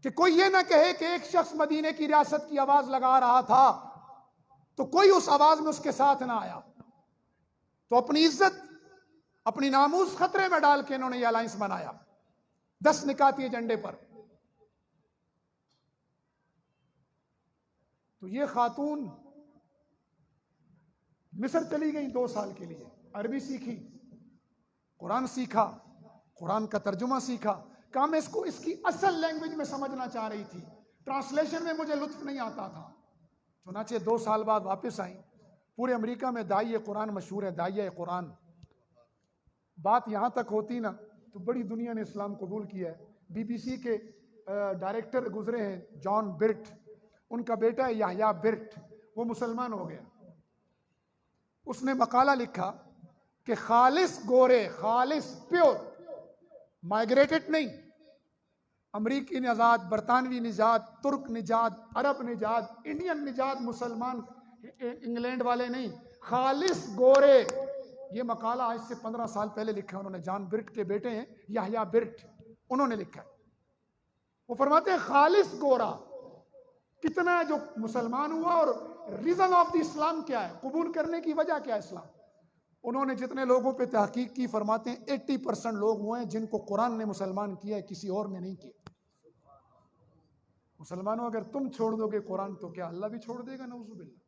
कि कोई ये ना कहे कि एक शख्स मदीने की रियासत की आवाज लगा रहा था तो कोई उस आवाज में उसके साथ ना आया, तो अपनी इज्जत अपनी नामूस खतरे में डाल के इन्होंने यह अलायंस बनाया 10 निकाती एजेंडे पर। तो ये खातून मिस्र चली गई 2 साल के लिए, अरबी सीखी, कुरान सीखा, कुरान का तर्जुमा सीखा। कहा मैं इसको इसकी असल लैंग्वेज में समझना चाह रही थी, ट्रांसलेशन में मुझे लुत्फ नहीं आता था। चुनाचे 2 साल बाद वापस आई। पूरे अमेरिका में दाई कुरान मशहूर है, दाई कुरान। बात यहां तक होती ना तो बड़ी दुनिया ने इस्लाम कबूल किया है। बीबीसी के डायरेक्टर गुजरे हैं जॉन बिर्ट, उनका बेटा है याह्या बिर्ट, वो मुसलमान हो गया। उसने मकाला लिखा कि खालिस गोरे, खालिस प्योर, माइग्रेटेड नहीं, अमरीकी निजात, बरतानवी निजात, तुर्क निजात, अरब निजात, इंडियन निजात, मुसलमान इंग्लैंड वाले नहीं, खालिस गोरे। ये मकाला आज से 15 साल पहले लिखा है उन्होंने, जॉन बिर्ट के बेटे हैं याह्या बिर्ट, उन्होंने लिखा है। वो फरमाते हैं खालिस गोरा कितना है जो मुसलमान हुआ, और रीजन ऑफ द इस्लाम क्या है, कबूल करने की वजह क्या है इस्लाम। उन्होंने जितने लोगों पे तहकीक की, फरमाते हैं 80% लोग हुए हैं जिनको कुरान ने मुसलमान किया है, किसी और ने नहीं किया। मुसलमानों, अगर तुम छोड़ दोगे कुरान तो क्या अल्लाह भी छोड़ देगा? नऊज़ु बिल्लाह।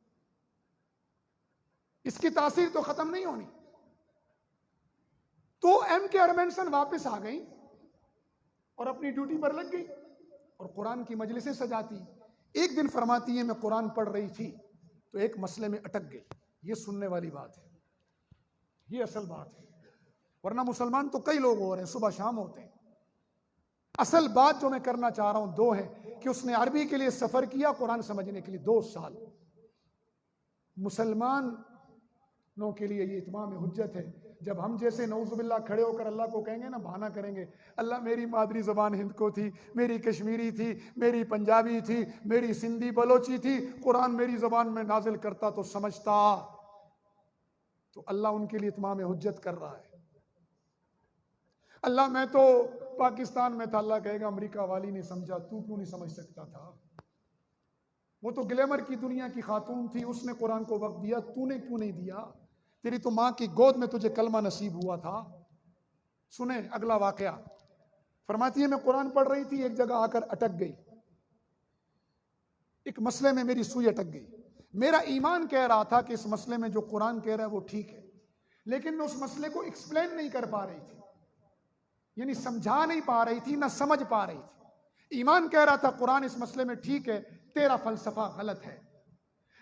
इसकी तासीर तो खत्म नहीं होनी। तो एम के हरमैनसन वापस आ गई और अपनी ड्यूटी पर लग गई और कुरान की मजलिसें सजाती। एक दिन फरमाती है मैं कुरान पढ़ रही थी तो एक मसले में अटक गई। ये सुनने वाली बात है, ये असल बात है, वरना मुसलमान तो कई लोग हो रहे हैं, सुबह शाम होते हैं। असल बात जो मैं करना चाह रहा हूं 2 है कि उसने अरबी के लिए सफर किया कुरान समझने के लिए 2 साल। मुसलमानों के लिए ये इत्माम हुज्जत है। जब हम जैसे नऊज़ुबिल्लाह खड़े होकर अल्लाह को कहेंगे ना, बहाना करेंगे, अल्लाह मेरी मादरी ज़बान हिंद को थी, मेरी कश्मीरी थी, मेरी पंजाबी थी, मेरी सिंधी बलोची थी, कुरान मेरी ज़बान में नाजिल करता तो समझता, तो अल्लाह उनके लिए इत्माम हुज्जत कर रहा है। अल्लाह मैं तो पाकिस्तान में था, अल्लाह कहेगा अमेरिका वाली ने समझा, तू क्यों नहीं समझ सकता था? वो तो ग्लैमर की दुनिया की खातून थी, उसने कुरान को वक्त दिया, तूने क्यों नहीं दिया? तेरी तो माँ की गोद में तुझे कलमा नसीब हुआ था। सुने अगला वाकया। फरमाती है मैं कुरान पढ़ रही थी, एक जगह आकर अटक गई, एक मसले में मेरी सुई अटक गई। मेरा ईमान कह रहा था कि इस मसले में जो कुरान कह रहा है वो ठीक है, लेकिन मैं उस मसले को एक्सप्लेन नहीं कर पा रही थी, यानी समझा नहीं पा रही थी, ना समझ पा रही थी। ईमान कह रहा था कुरान इस मसले में ठीक है, तेरा फलसफा गलत है,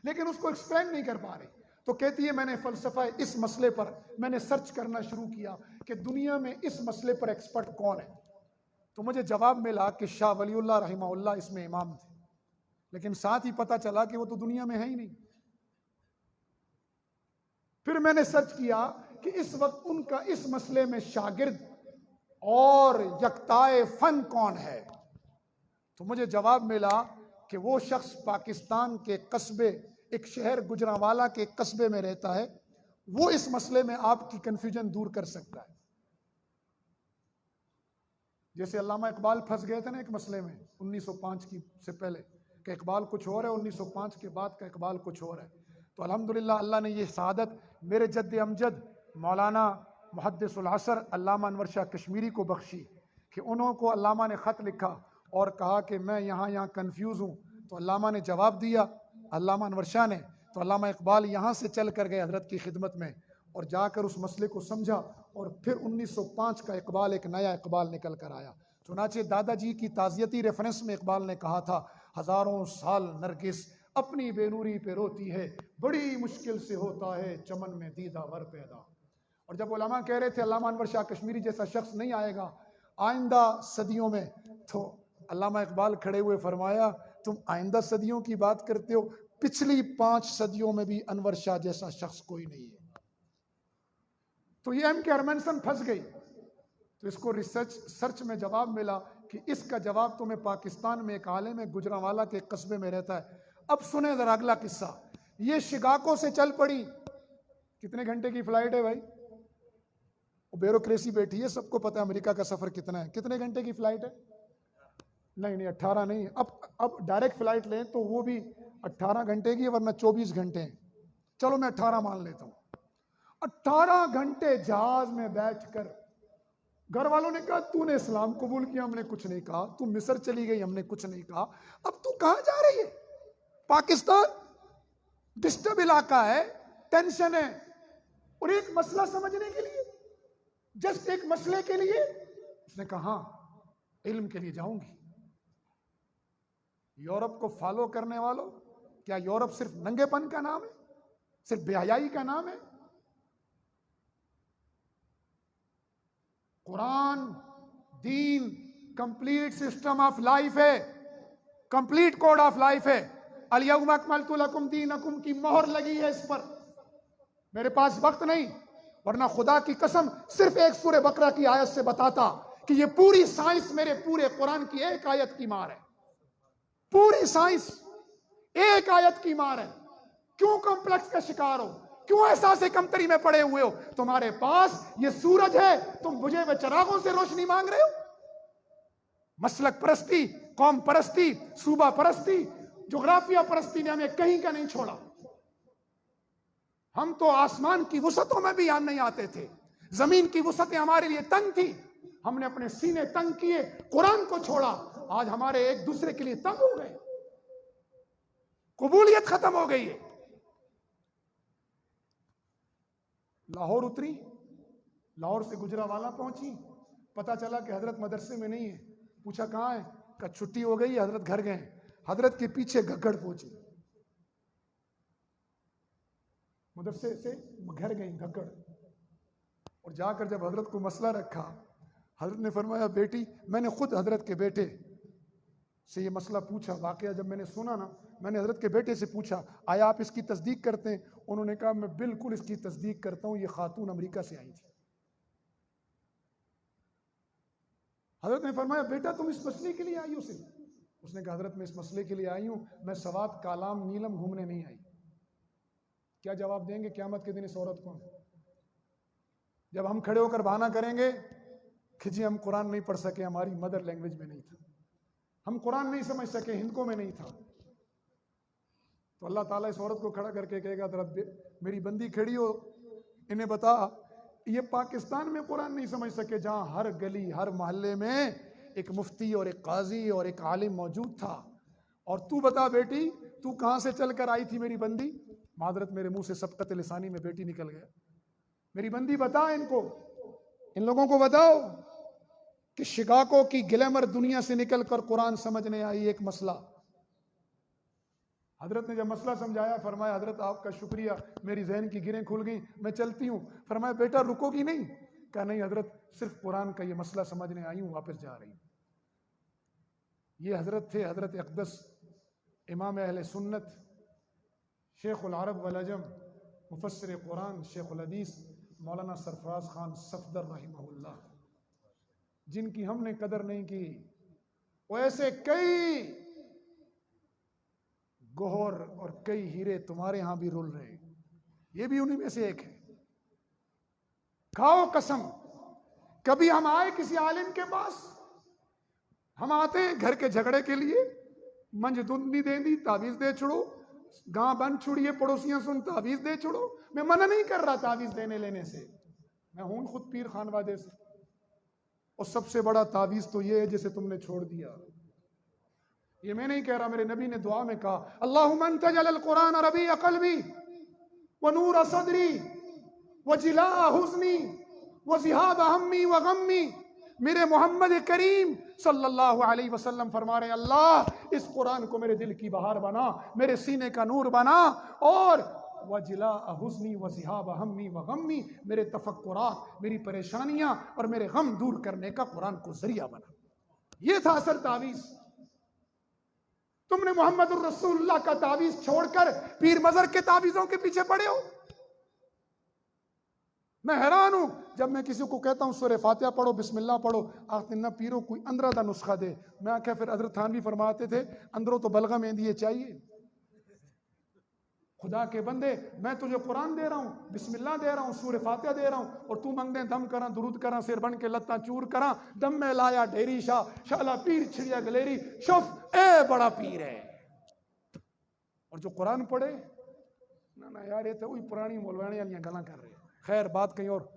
लेकिन उसको एक्सप्लेन नहीं कर पा रही। तो कहती है मैंने फ़लसफ़ा इस मसले पर मैंने सर्च करना शुरू किया कि दुनिया में इस मसले पर एक्सपर्ट कौन है। तो मुझे जवाब मिला कि शाह वलीउल्लाह रहमहुल्लाह इसमें इमाम थे, लेकिन साथ ही पता चला कि वो तो दुनिया में है ही नहीं। फिर मैंने सर्च किया कि इस वक्त उनका इस मसले में शागिर्द और यकताए फन कौन है। तो मुझे जवाब मिला कि वो शख्स पाकिस्तान के कस्बे, एक शहर गुजरांवाला के कस्बे में रहता है, वो इस मसले में आपकी कंफ्यूजन दूर कर सकता है। जैसे अल्लामा इकबाल फंस गए थे ना एक मसले में 1905 की से पहले, कि इकबाल कुछ और है, 1905 के बाद का इकबाल कुछ और है। तो अल्हम्दुलिल्लाह अल्लाह ने ये शहादत मेरे जद्द अमजद मौलाना मुहद्दिसुल असर अल्लामा अनवर शाह कश्मीरी को बख्शी कि उन्हों को अल्लामा ने ख़त लिखा और कहा कि मैं यहाँ कंफ्यूज हूँ। तो अल्लामा ने जवाब दिया, अल्लामा अनवर शाह ने। तो अल्लामा इकबाल यहाँ से चल कर गए हज़रत की खिदमत में और जाकर उस मसले को समझा और फिर 1905 का इकबाल एक नया इकबाल निकल कर आया। चुनाचे दादाजी की ताज़ियती रेफरेंस में इकबाल ने कहा था, हज़ारों साल नरगिस अपनी बेनूरी पे रोती है, बड़ी मुश्किल से होता है चमन में दीदावर पैदा। और जब उलमा कह रहे थे अल्लामा अनवर शाह कश्मीरी जैसा शख्स नहीं आएगा आइंदा सदियों में, तो अल्लामा इकबाल खड़े हुए फरमाया, तुम आइंदा सदियों की बात करते हो, पिछली 5 सदियों में भी अनवर शाह जैसा शख्स कोई नहीं है। तो ये एम के हरमनसन फंस गई। तो इसको रिसर्च सर्च में जवाब मिला कि इसका जवाब तुम्हें पाकिस्तान में एक आलिम है, गुजरांवाला के कस्बे में रहता है। अब सुने जरा अगला किस्सा। ये शिकागो से चल पड़ी। कितने घंटे की फ्लाइट है भाई? ब्यूरोक्रेसी बैठी है, सबको पता है अमेरिका का सफर कितना है। कितने घंटे की फ्लाइट है? नहीं 18 नहीं। अब डायरेक्ट फ्लाइट लें तो वो भी 18 घंटे की, वरना 24 घंटे हैं। चलो मैं 18 मान लेता हूं। 18 घंटे जहाज में बैठकर घर वालों ने कहा तूने इस्लाम कबूल किया, हमने कुछ नहीं कहा। तू मिस्र चली गई, हमने कुछ नहीं कहा। अब तू कहां जा रही है? पाकिस्तान डिस्टर्ब इलाका है, टेंशन है, और एक मसला समझने के लिए, जस्ट एक मसले के लिए उसने कहा इल्म के लिए जाऊंगी। यूरोप को फॉलो करने वालों, क्या यूरोप सिर्फ नंगेपन का नाम है? सिर्फ बेहयाई का नाम है? कुरान दीन कंप्लीट सिस्टम ऑफ लाइफ है, कंप्लीट कोड ऑफ लाइफ है। अल-यौमा अकमलतु लकुम दीनकुम की मोहर लगी है इस पर। मेरे पास वक्त नहीं, वरना खुदा की कसम सिर्फ एक सूरह बकरा की आयत से बताता कि ये पूरी साइंस मेरे पूरे कुरान की एक आयत की मार है। पूरी साइंस एक आयत की मार है। क्यों कॉम्प्लेक्स का शिकार हो? क्यों एहसास कमतरी में पड़े हुए हो? तुम्हारे पास ये सूरज है, तुम बुझे हुए चिरागों से रोशनी मांग रहे हो। मसलक परस्ती, कौम परस्ती, सूबा परस्ती, जोग्राफिया परस्ती ने हमें कहीं का नहीं छोड़ा। हम तो आसमान की वुसतों में भी यहां नहीं आते थे। जमीन की वुसतें हमारे लिए तंग थी, हमने अपने सीने तंग किए, कुरान को छोड़ा। आज हमारे एक दूसरे के लिए तंग हो गए, कबूलियत खत्म हो गई है। लाहौर उतरी, लाहौर से गुजरांवाला पहुंची, पता चला कि हजरत मदरसे में नहीं है। पूछा कहां है? कहा छुट्टी हो गई, हजरत घर गए। हजरत के पीछे घग्गड़ पहुंची, मदरसे से घर गई घग्गड़। और जाकर जब हजरत को मसला रखा, हजरत ने फरमाया बेटी, मैंने खुद हजरत के बेटे से ये मसला पूछा। वाकया जब मैंने सुना ना, मैंने हजरत के बेटे से पूछा आया आप इसकी तस्दीक करते हैं? उन्होंने कहा मैं बिल्कुल इसकी तस्दीक करता हूं, ये खातून अमेरिका से आई थी। हजरत ने फरमाया बेटा तुम इस मसले के लिए आई हो सिर्फ? उसने कहा हजरत मैं इस मसले के लिए आई हूं, मैं सवात कालाम नीलम घूमने नहीं आई। क्या जवाब देंगे क़यामत के दिन इस औरत को? जब हम खड़े होकर बहाना करेंगे कि जी हम कुरान नहीं पढ़ सके, हमारी मदर लैंग्वेज में नहीं था, हम कुरान नहीं समझ सके, हिंदको में नहीं था, तो अल्लाह ताला इस औरत को खड़ा करके कहेगा जरा मेरी बंदी खड़ी हो, इन्हें बता ये पाकिस्तान में कुरान नहीं समझ सके, जहां हर गली हर मोहल्ले में एक मुफ्ती और एक काजी और एक आलिम मौजूद था। और तू बता बेटी तू कहां से चल कर आई थी मेरी बंदी? मादरत मेरे मुंह से सबकत लिसानी में बेटी निकल गया। मेरी बंदी बता इनको, इन लोगों को बताओ कि शिकागो की ग्लैमर दुनिया से निकलकर कुरान समझने आई। एक मसला हजरत ने जब मसला समझाया, फरमाया हजरत आपका शुक्रिया, मेरी जहन की गिरें खुल गई, मैं चलती हूँ। फरमाया बेटा रुकोगी नहीं? कहा नहीं हजरत, सिर्फ कुरान का ये मसला समझने आई हूँ, वापस जा रही हूँ। ये हजरत थे हजरत अक़दस इमाम अहले सुन्नत, शेखुल अरब वल अजम, मुफस्सिर कुरान, शेखुल हदीस मौलाना सरफराज खान सफदर रहमहुल्लाह, जिनकी हमने कदर नहीं की। वो ऐसे कई गोहर और कई हीरे तुम्हारे यहां भी रुल रहे, ये भी उन्हीं में से एक है। खाओ कसम, कभी हम आए किसी आलिम के पास, हम आते हैं घर के झगड़े के लिए, मंज दुंदी दे दी, ताबीज दे छुड़ो, गांव बन छुड़िए, पड़ोसियां सुन ताबीज दे छुड़ो। मैं मना नहीं कर रहा ताबीज देने लेने से, मैं हूं खुद पीर खानवादे से। और सबसे बड़ा ताबीज तो ये है जिसे तुमने छोड़ दिया। ये मैं नहीं कह रहा, मेरे नबी ने दुआ में कहा, अल्लाहुम्मा अंतजल अल कुरान रबीअ क़ल्बी व नूर सदरी व जिला हुज़्नी व ज़िहाब हम्मी व गम्मी। मेरे मोहम्मद करीम सल्लल्लाहु अलैहि वसल्लम फरमा रहे, अल्लाह इस कुरान को मेरे दिल की बहार बना, मेरे सीने का नूर बना, और वजिला हुज़्नी व ज़िहाब हम्मी व गम्मी, मेरे तफक्कुरात, मेरी परेशानियां और मेरे गम दूर करने का कुरान को जरिया बना। ये था असल तावीज़। तुमने मोहम्मद रसूलुल्लाह का तावीज़ छोड़कर पीर मजर के तावीज़ों के पीछे पड़े हो। मैं हैरान हूं जब मैं किसी को कहता हूं सूरह फातिहा पढ़ो, बिस्मिल्लाह पढ़ो, आखिर ना पीरो कोई अंदरा दा नुस्खा दे। मैं आख्या फिर हजरत थानवी फरमाते थे, अंदरों तो बलगम मेहंदी चाहिए। खुदा के बंदे, मैं तुझे कुरान दे रहा हूं, बिस्मिल्लाह दे रहा हूं, सूरह फातिहा दे रहा हूं, और तू मंगदे दम करा, दुरूद करा, सिर बन के लत्ता चूर करा, दम में लाया ढेरी शाह, शाला पीर छिड़िया गलेरी, शुफ ए बड़ा पीर है। और जो कुरान पढ़े ना ना यार, ये तो वही पुरानी मौलवानी वाली गल्लां कर रहे हैं। खैर बात कहीं और।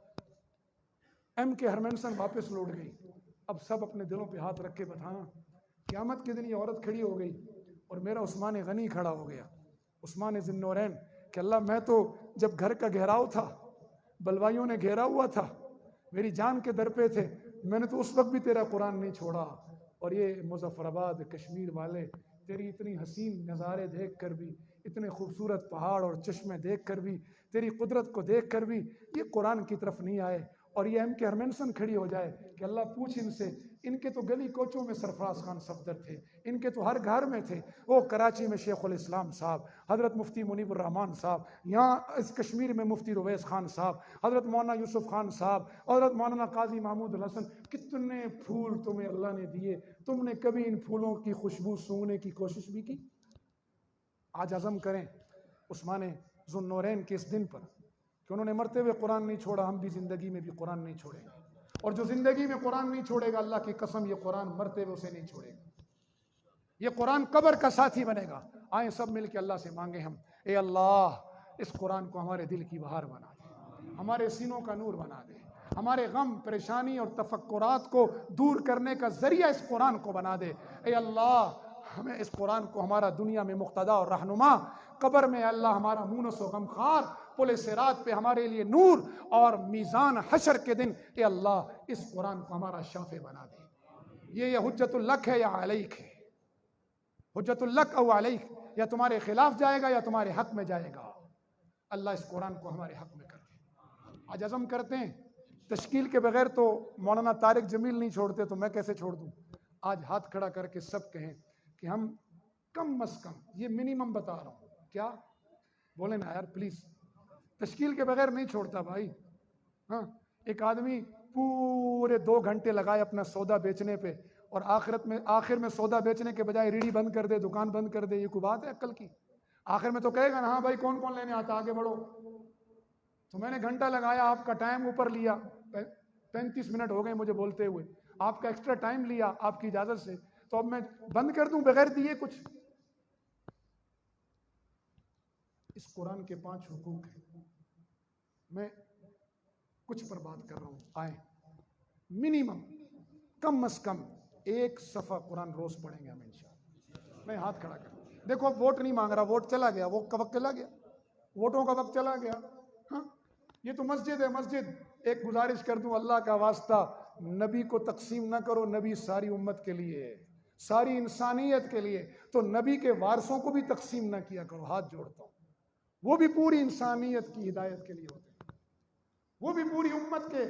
एम के हरमैनसन वापस लौट गई। अब सब अपने दिलों पे हाथ रख के बताना, क़यामत के दिन ये औरत खड़ी हो गई और मेरा उस्मान गनी खड़ा हो गया, उस्मान ज़िन्नूरैन, कि अल्लाह मैं तो जब घर का घेराव था, बलवाइयों ने घेरा हुआ था, मेरी जान के दर पे थे, मैंने तो उस वक्त भी तेरा कुरान नहीं छोड़ा। और ये मुजफ्फराबाद कश्मीर वाले तेरी इतनी हसीन नज़ारे देख कर भी, इतने खूबसूरत पहाड़ और चश्मे देख कर भी, तेरी कुदरत को देख कर भी ये कुरान की तरफ नहीं आए। और ये एम के हरमैनसन खड़ी हो जाए कि अल्लाह पूछ इनसे, इनके तो गली कोचों में सरफराज खान सफदर थे, इनके तो हर घर में थे। वो कराची में शेखुल इस्लाम साहब, हज़रत मुफ्ती मुनीबुर रहमान साहब, यहाँ इस कश्मीर में मुफ्ती रुवैस खान साहब, हज़रत मौलाना यूसुफ खान साहब, हज़रत मौलाना काजी महमूद हसन, कितने फूल तुम्हें अल्लाह ने दिए, तुमने कभी इन फूलों की खुशबू सूंघने की कोशिश भी की? आज अज़म करें उस्मान ज़ुन्नूरैन के इस दिन पर कि उन्होंने मरते हुए कुरान नहीं छोड़ा, हम भी ज़िंदगी में भी कुरान नहीं छोड़ेंगे। और जो ज़िंदगी में कुरान नहीं छोड़ेगा, अल्लाह की कसम ये कुरान मरते हुए उसे नहीं छोड़ेगा, ये कुरान कब्र का साथी बनेगा। आए सब मिल के अल्लाह से मांगे हम, ए अल्लाह इस कुरान को हमारे दिल की बहार बना दे, हमारे सीनों का नूर बना दे, हमारे गम परेशानी और तफक्कुरात को दूर करने का जरिया इस कुरान को बना दे। ए अल्लाह हमें इस कुरान को हमारा दुनिया में मुक्तदा और रहनुमा, कब्र में अल्लाह हमारा मूनस व गमखार, पुल सिरात पे हमारे लिए नूर, और मीज़ान हशर के दिन ए अल्लाह इस कुरान को हमारा शाफे बना दे। ये हुज्जतुल लक है या अलैक है, हुज्जतुल लक औ अलैक, या तुम्हारे खिलाफ जाएगा या तुम्हारे हक में जाएगा। अल्लाह इस कुरान को हमारे हक में कर दे। आज अज़म करते हैं, तश्कील के बगैर तो मौलाना तारिक जमील नहीं छोड़ते, तो मैं कैसे छोड़ दूँ? आज हाथ खड़ा करके सब कहें कि हम कम अज़ कम, ये मिनिमम बता रहा हूँ, क्या बोले ना यार प्लीज़, तश्कील के बगैर नहीं छोड़ता भाई। हाँ, एक आदमी पूरे 2 घंटे लगाए अपना सौदा बेचने पे, और आखिर में सौदा बेचने के बजाय रीढ़ी बंद कर दे, दुकान बंद कर दे, ये कोई बात है अक्ल की? आखिर में तो कहेगा ना, हाँ भाई कौन कौन लेने आता, आगे बढ़ो। तो मैंने घंटा लगाया, आपका टाइम ऊपर लिया, 35 मिनट हो गए मुझे बोलते हुए, आपका एक्स्ट्रा टाइम लिया आपकी इजाजत से, तो अब मैं बंद कर दूं बगैर दिए कुछ? इस कुरान के 5 हुकूक हैं, मैं कुछ पर बात कर रहा हूं। आए मिनिमम कम अज कम 1 सफ़ा कुरान रोज पढ़ेंगे हम इंशाअल्लाह। मैं हाथ खड़ा कर, देखो वोट नहीं मांग रहा, वोट चला गया, वो का वक्त चला गया, वोटों का वक्त चला गया। हाँ, ये तो मस्जिद है, मस्जिद। एक गुजारिश कर दूं, अल्लाह का वास्ता, नबी को तकसीम ना करो, नबी सारी उम्मत के लिए है। सारी इंसानियत के लिए। तो नबी के वारसों को भी तकसीम ना किया करो, हाथ जोड़ता हूं, वो भी पूरी इंसानियत की हिदायत के लिए होते हैं, वो भी पूरी उम्मत के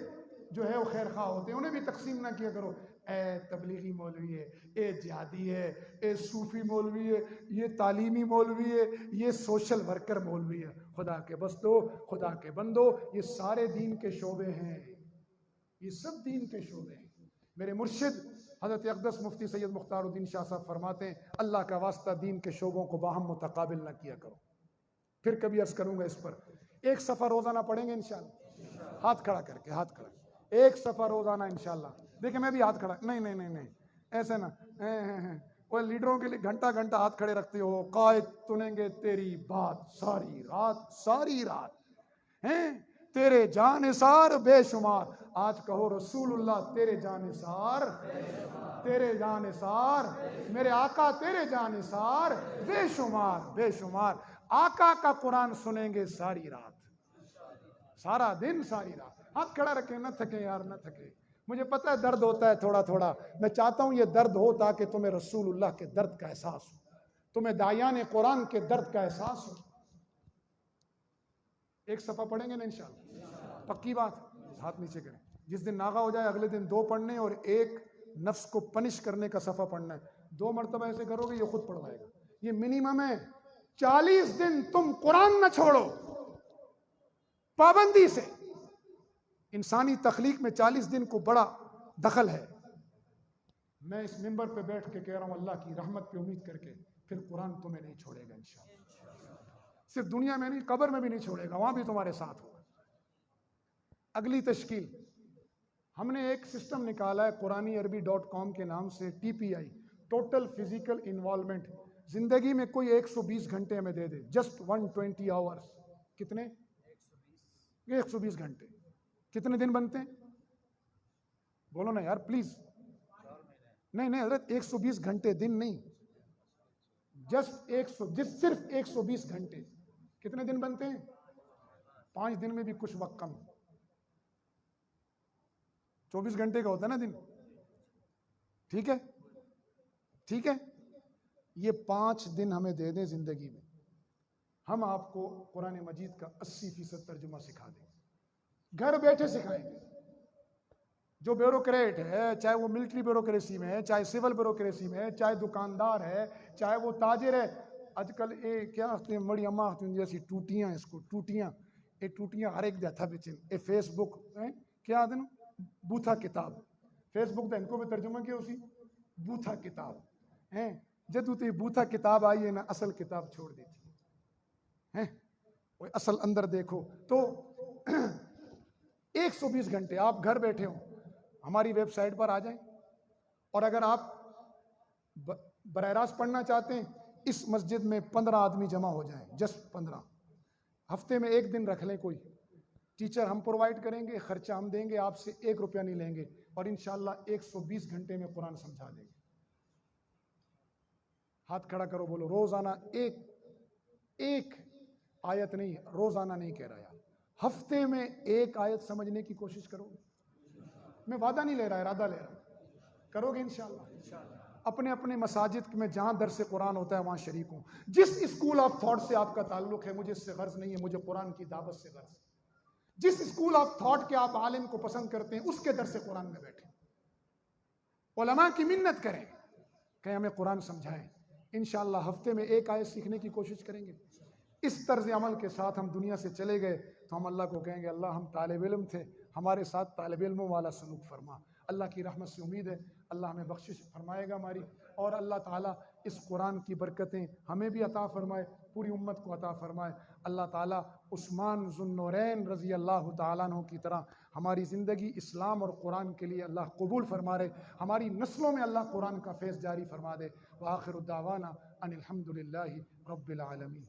जो है वो खैर खा होते हैं, उन्हें भी तकसीम ना किया करो। ए तबलीगी मौलवी है, ए जिहादी है, ए सूफी मौलवी है, ये तालीमी मौलवी है, ये सोशल वर्कर मौलवी है। खुदा के बंदो, खुदा के बंदो, ये सारे दीन के शोबे हैं, ये सब दीन के शोबे हैं। मेरे मुर्शिद हज़रत अक़दस मुफ्ती सैयद मुख्तारुद्दीन शाह साहब फरमाते हैं, अल्लाह का वास्ता दीन के शोबों को बाहम मुतकाबिल ना किया करो। फिर कभी अर्ज करूंगा इस पर, एक सफ़ा रोज़ाना पढ़ेंगे इंशाअल्लाह, हाथ खड़ा करके, हाथ खड़ा, एक सफ़ा रोज़ाना इंशाअल्लाह। देखिए मैं भी हाथ खड़ा, नहीं नहीं नहीं नहीं ऐसे ना, वो लीडरों के लिए घंटा घंटा हाथ खड़े रखते हो, कायद सुनेंगे तेरी बात सारी रात, सारी रात हैं, तेरे जानिसार बेशुमार। आज कहो रसूलुल्लाह तेरे जानिसार, तेरे जानिसार, मेरे आका तेरे जानिसार बेशुमार बेशुमार। आका का कुरान सुनेंगे सारी रात, सारा दिन सारी रात। हाथ खड़ा रखें, न थके यार, न थके। मुझे पता है दर्द होता है थोड़ा थोड़ा, मैं चाहता हूं ये दर्द हो ताकि तुम्हें रसूलुल्लाह के दर्द का एहसास हो, तुम्हें दायान कुरान के दर्द का एहसास हो। एक सफ़ा पढ़ेंगे ना इंशाअल्लाह, पक्की बात, हाथ नीचे करें। जिस दिन नागा हो जाए अगले दिन 2 पढ़ने और एक नफ्स को पनिश करने का सफ़ा पढ़ना है। 2 मरतबा ऐसे करोगे ये खुद पढ़वाएगा। ये मिनिमम है। 40 दिन तुम कुरान न छोड़ो पाबंदी से। इंसानी तख्लीक में 40 दिन को बड़ा दखल है। मैं इस मिंबर पे बैठ के कह रहा हूं, अल्लाह की रहमत पे उम्मीद करके, फिर कुरान तुम्हें नहीं छोड़ेगा इंशाअल्लाह। सिर्फ दुनिया में नहीं, कब्र में भी नहीं छोड़ेगा, वहां भी तुम्हारे साथ होगा। अगली तश्कील, हमने एक सिस्टम निकाला है QuraniArbi.com के नाम से, TPI, टोटल फिजिकल इन्वॉल्वमेंट। जिंदगी में कोई 120 घंटे हमें दे दे, जस्ट 120 आवर्स। कितने? 120 घंटे। कितने दिन बनते हैं? बोलो ना यार प्लीज। नहीं नहीं हजरत, 120 घंटे, दिन नहीं, जस्ट 100, सिर्फ 120 घंटे। कितने दिन बनते हैं? 5 दिन में भी कुछ वक्त कम। 24 घंटे का होता है ना दिन, ठीक है, ठीक है। ये 5 दिन हमें दे दें जिंदगी में, हम आपको कुरान मजीद का 80% तर्जुमा सिखा देंगे, घर बैठे सिखाएंगे। जो ब्यूरोक्रेट है, चाहे वो मिलिट्री ब्यूरोक्रेसी में है, चाहे सिविल ब्यूरोक्रेसी में है, चाहे दुकानदार है, चाहे वो ताजिर है। आजकल ये क्या आखते हैं, बड़ी अम्मा आखती हैं जैसी टूटियाँ, इसको टूटियाँ, ये टूटियाँ हर एक हथा बिच ये फेसबुक है, क्या आते ना, बूथा किताब। फेसबुक तो इनको भी तर्जुमा किया उसी बूथा किताब है। जदू तो बूथा किताब आई है ना, असल किताब छोड़ देती है, वो असल अंदर देखो। तो 120 घंटे आप घर बैठे हो, हमारी वेबसाइट पर आ जाएं। और अगर आप बराह रास्त पढ़ना चाहते हैं, इस मस्जिद में 15 आदमी जमा हो जाएं, जस्ट 15। हफ्ते में 1 दिन रख लें, कोई टीचर हम प्रोवाइड करेंगे, खर्चा हम देंगे, आपसे 1 रुपया नहीं लेंगे, और इंशाल्लाह 120 घंटे में कुरान समझा देंगे। हाथ खड़ा करो, बोलो रोजाना एक आयत नहीं, रोजाना नहीं कह रहा यार, हफ्ते में 1 आयत समझने की कोशिश करोगे। मैं वादा नहीं ले रहा, इरादा ले रहा, करोगे इंशाल्लाह। अपने अपने मसाजिद में जहां दरस कुरान होता है वहां शरीक हूं। जिस स्कूल ऑफ थॉट से आपका ताल्लुक है, मुझे इससे गर्ज नहीं है, मुझे कुरान की दावत से गर्ज। जिस स्कूल ऑफ थॉट के आप आलिम को पसंद करते हैं, उसके दरस कुरान में बैठे, उलमा की मिन्नत करें कि हमें कुरान समझाएं। इंशाअल्लाह हफ्ते में 1 आयत सीखने की कोशिश करेंगे। इस तर्ज अमल के साथ हम दुनिया से चले गए तो हम अल्लाह को कहेंगे, अल्लाह हम तालिब इल्म थे, हमारे साथ तालिब इल्मों वाला सलूक फरमा। अल्लाह की रहमत से उम्मीद है अल्लाह हमें बख्शिश फरमाएगा हमारी, और अल्लाह ताला इस कुरान की बरकतें हमें भी अता फरमाए, पूरी उम्मत को अता फरमाए। अल्लाह ताला उस्मान ज़ुन्नूरैन रज़ी अल्लाह ताला अन्हु की तरह हमारी ज़िंदगी इस्लाम और कुरान के लिए अल्लाह कबूल फरमा दे, हमारी नस्लों में अल्लाह कुरान का फैज़ जारी फरमा दे। व आखिरु दावाना अनिल हम्दुलिल्लाहि रब्बिल आलमीन।